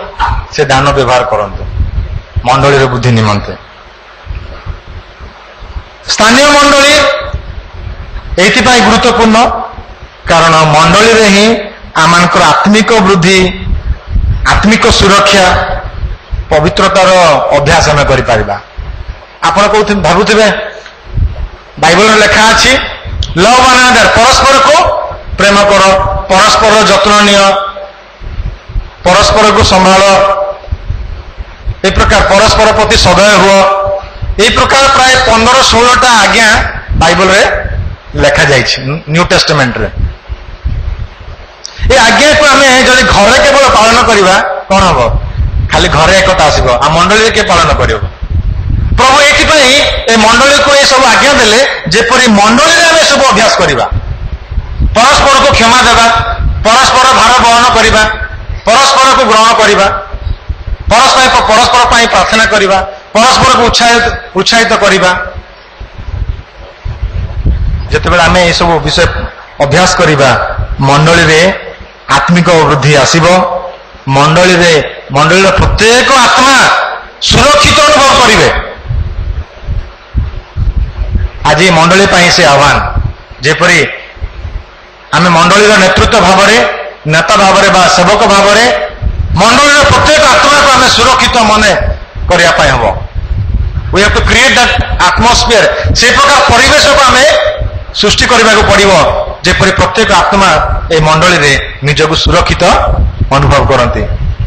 ସେ ଦାନ ବ୍ୟବହାର କରନ୍ତୁ ମଣ୍ଡଳୀର ବୃଦ୍ଧି ନିମନ୍ତେ। ସ୍ଥାନୀୟ ମଣ୍ଡଳୀ ଏଇଥିପାଇଁ ଗୁରୁତ୍ୱପୂର୍ଣ୍ଣ କାରଣ ମଣ୍ଡଳୀରେ ହିଁ ଆମମାନଙ୍କର ଆତ୍ମିକ ବୃଦ୍ଧି, ଆତ୍ମିକ ସୁରକ୍ଷା, ପବିତ୍ରତାର ଅଭ୍ୟାସ ଆମେ କରିପାରିବା। ଆପଣ ଭାବୁଥିବେ ବାଇବଲରେ ଲେଖା ଅଛି ଲଭ୍ ୱାନ୍ ଆନଦର, ପରସ୍ପରକୁ ପ୍ରେମ କର, ପରସ୍ପରର ଯତ୍ନ ନିଅ, ପରସ୍ପରକୁ ସମ୍ଭାଳ, ଏ ପ୍ରକାର ପରସ୍ପର ପ୍ରତି ସଦୟ ହୁଅ। এই ପ୍ରକାର ପ୍ରାୟ 15-16ଟା ଆଜ୍ଞା ବାଇବଲରେ ଲେଖାଯାଇଛି ନ୍ୟୁ ଟେଷ୍ଟମେଣ୍ଟରେ। এই ଆଜ୍ଞାକୁ ଆମେ ଯଦି ଘରେ କେବଳ ପାଳନ କରିବା କଣ ହବ? ଖାଲି ଘରେ ଏକତା ଆସିବ, ଆଉ ମଣ୍ଡଳୀରେ କିଏ ପାଳନ କରିବ? ପ୍ରଭୁ ଏଇଥିପାଇଁ ଏ ମଣ୍ଡଳୀକୁ ଏ ସବୁ ଆଜ୍ଞା ଦେଲେ ଯେପରି ମଣ୍ଡଳୀରେ ଆମେ ସବୁ ଅଭ୍ୟାସ କରିବା, ପରସ୍ପରକୁ କ୍ଷମା ଦେବା, ପରସ୍ପର ଭାର ବହନ କରିବା, ପରସ୍ପରକୁ ଗ୍ରହଣ କରିବା, ପରସ୍ପର ପାଇଁ ପ୍ରାର୍ଥନା କରିବା, ପରସ୍ପରକୁ ଉତ୍ସାହିତ କରିବା। ଯେତେବେଳେ ଆମେ ଏସବୁ ବିଷୟ ଅଭ୍ୟାସ କରିବା, ମଣ୍ଡଳୀରେ ଆତ୍ମିକ ବୃଦ୍ଧି ଆସିବ। ମଣ୍ଡଳୀର ପ୍ରତ୍ୟେକ ଆତ୍ମା ସୁରକ୍ଷିତ ଅନୁଭବ କରିବେ। ଆଜି ମଣ୍ଡଳୀ ପାଇଁ ସେ ଆହ୍ୱାନ, ଯେପରି ଆମେ ମଣ୍ଡଳୀର ନେତୃତ୍ୱ ଭାବରେ, ନେତା ଭାବରେ ବା ସେବକ ଭାବରେ मंडली प्रत्येक आत्मा को आम सुरक्षित मन करने हम we have to create that atmosphere से प्रकार परिवेश को आम सृष्टि करने को पड़ो जेपरी प्रत्येक आत्मा ए मंडली रे निजक सुरक्षित अनुभव करती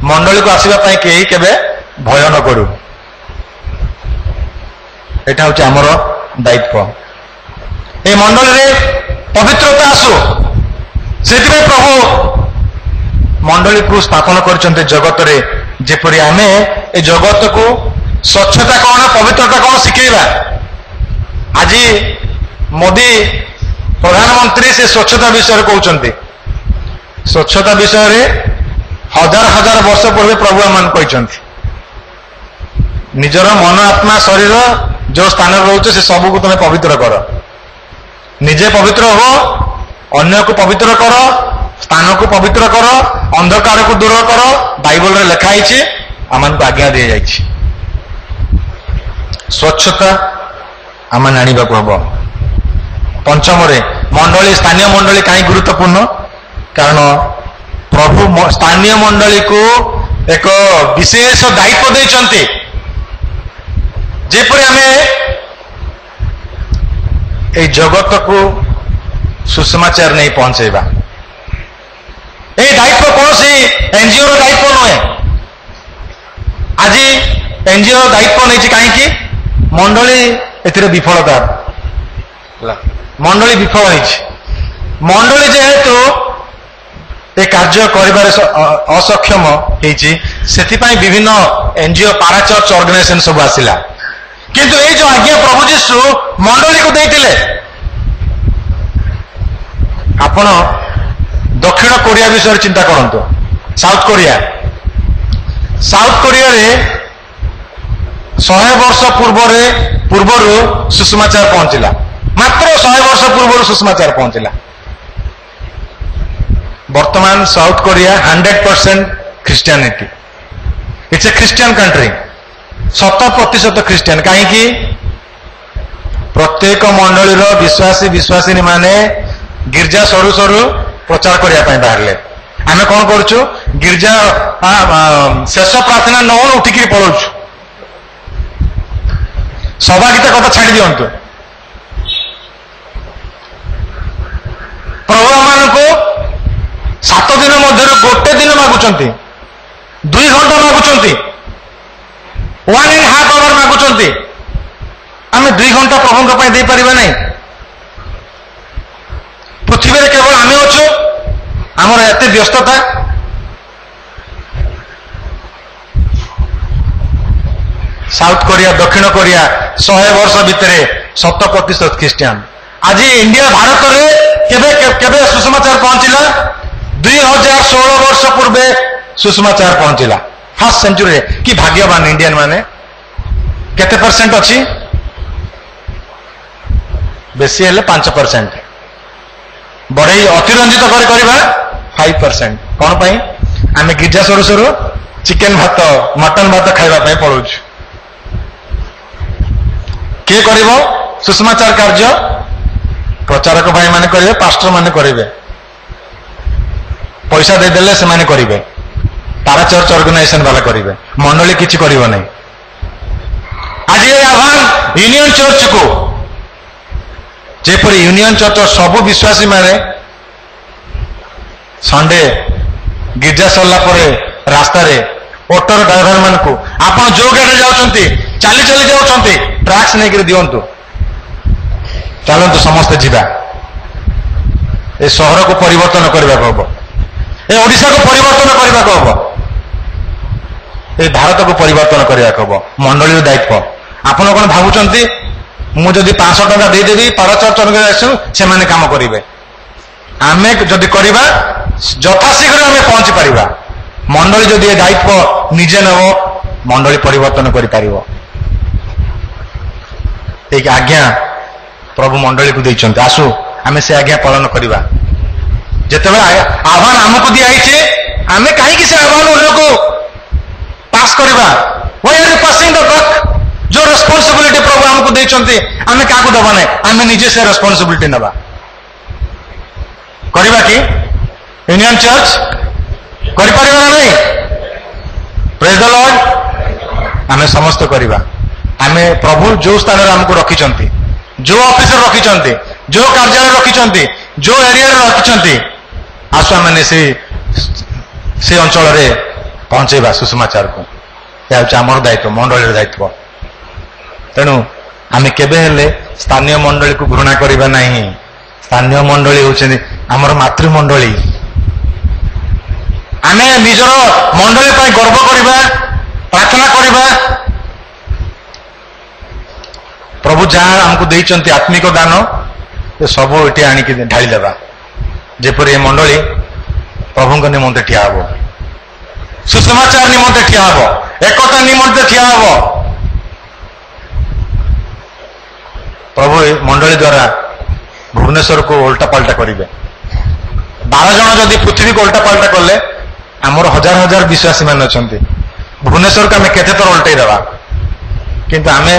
मंडली को आसवाई कहीं केवे भय न करू एटा हूँ आमर दायित्व ए मंडली रे पवित्रता आसु से प्रभु मंडली को स्थापन कर जगत रे जेपरी आमे ए जगत को स्वच्छता कौन पवित्रता कौन शिखेबा आज मोदी प्रधानमंत्री से स्वच्छता विषय कहते स्वच्छता विषय हजार हजार वर्ष पूर्व प्रभु आम कहते निजर मन आत्मा शरीर जो स्थान रोचे से सब को तुम्हें पवित्र कर निजे पवित्र हो अन्य को पवित्र कर स्थान को पवित्र कर अंधकार को दूर कर बाइबल रे लिखाई आम को आज्ञा दी जाइए स्वच्छता आम आने को हम पंचम मंडली स्थानीय मंडली कहीं गुरुत्वपूर्ण कारण प्रभु स्थानीय मंडली को एक विशेष दायित्व देते जेपरी आम ए जगत को सुसमाचार नहीं पहुंचेबा ए दायित्व कौन सी एनजीओ दायित्व नुहे आज एनजीओ दायित्व नहीं कहीं मंडली ए विफलता मंडली विफल हो मंडली जेहेतु ए कार्य कर असक्षम होती विभिन्न एनजीओ पारा चर्च ऑर्गेनाइजेशन सब आसिला किंतु ये जो आज्ञा प्रभु जीशु मंडली को देते आपण दक्षिण कोरिया विषय चिंता करंतु साउथ कोरिया रे 100 वर्ष पूर्वर सुषमाचार पहुंचला मात्र 100 वर्ष पूर्व सुषमाचार पहुंचला वर्तमान South Korea 100% Christianity it's a Christian country 100% Christian कहीं प्रत्येक मंडली विश्वासी विश्वासिनी माने गिरजा सरू सरू प्रचार करने बाहर आम कौन करुचु गिरजा शेष प्रार्थना न उठिक पलाऊँ सभा गीता कथा छाड़ दिंतु प्रभु मान को 7 दिन मध्य गोटे दिन मागुंट 2 घंटा मागुंट 1.5 आवर मागुंट आम 2 घंटा प्रभु दे पार नहीं पृथ्वी में केवल आम अच्छु आमर एत व्यस्तता साउथ कोरिया दक्षिण कोरिया 100 वर्ष भितर 100% ख्रिस्टियान आज इंडिया भारत में केबे सुसमाचार पहुंचला 2016 वर्ष पूर्वे सुसमाचार पहुंचला फर्स्ट सेंचुरी कि भाग्यवान इंडियन माने केते परसेंट अच्छी बेसी हेले 5% बढ़े अतिरंजित करवा 5% कौन पाई आम गिरजा सरू सरू चिकेन भात मटन भात खाइबा पड़ू किए कर सुषमाचार कार्य प्रचारक भाई माने करेंगे पास्टर माने करेंगे पैसा देदेले से माने करेंगे पारा चर्च ऑर्गेनाइजेशन वाला करेंगे मंडली किसी कर नहीं आज ये आह्वान यूनियन चर्च को जेपरी यूनियन चर्च सबु विश्वासी माने संडे गिरजा सरला रास्ता रे ऑटो ड्राइवर मान को आपण जो गाड़ी जाउछंती चली चली जाउछंती ट्रैक्स नहीं कर दियंतु चलतु समस्ते जीवा ए शहर को परिवर्तन करने को हम ए ओडिशा को परिवर्तन करने को हम ए भारत को परिवर्तन करने को हम मंडली दायित्व आपण कौन भावुंट मुझे 500 टका देदेवी पारा चर्च ऑर्गेनाइजेशन से माने काम करेंगे आम जदि करवा यथाशीघ्र आम पहुंची पारिबा मंडली जदि ए दायित्व निजे नब मंडली परिवर्तन कर एक आज्ञा प्रभु मंडली को देते आसु आम से आज्ञा पालन करवा जिते आह्वान आमको दिखाई आम कहीं से आह्वान अन्य को पास करवा why are you passing the buck जो रेस्पॉन्सिबिलिटी प्रभु आमको देते आम क्या दबा ना आम निजे से रेस्पॉन्सिबिलिटी नवा करवा कि यूनियन चर्च कर नहीं आमे समस्त करिबा आमे प्रभु जो स्थान रे हमको रखिचंती जो ऑफिस रे रखिचंती जो कार्यालय रखिचंती जो एरिया रे रखिचंती आसु आमे से अंचल रे पहुंचेबा सुसमाचार को या हमर दायित्व मंडली दायित्व तेणु आमे केबे हेले स्थानीय मंडली को घृणा करिबा नहीं स्थानीय मंडली होचनी हमर मातृमंडली आमे निजर मंडली पाई गर्व करिबा प्रार्थना करिबा प्रभु जहाँ हमको देइचंती आत्मिक दान ये सब एटी आनिक ढाली देबा जेपरि ए मंडली प्रभुଙ୍କ निमंते ठिया हबो सुसमाचार निमंते ठिया हबो एकता निमंते ठिया हबो प्रभु मंडली द्वारा भुवनेश्वर को उल्टा पाल्टा करेंगे 12 जन जदि पृथ्वी को उल्टा पाल्टा कले आमर हजार हजार विश्वासी मान अच्छा भुवनेश्वर को आम केते थर उल्टे देवा किंतु आमे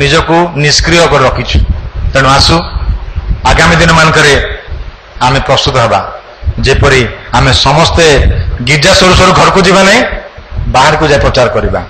निजको निष्क्रिय कर रखीचु तेणु आसु आगामी दिन मानक आमे प्रस्तुत हवा जेपरी आमे समस्ते गिरजा सरू सरू घर को जीवा नहीं बाहर को जाए प्रचार करिबा।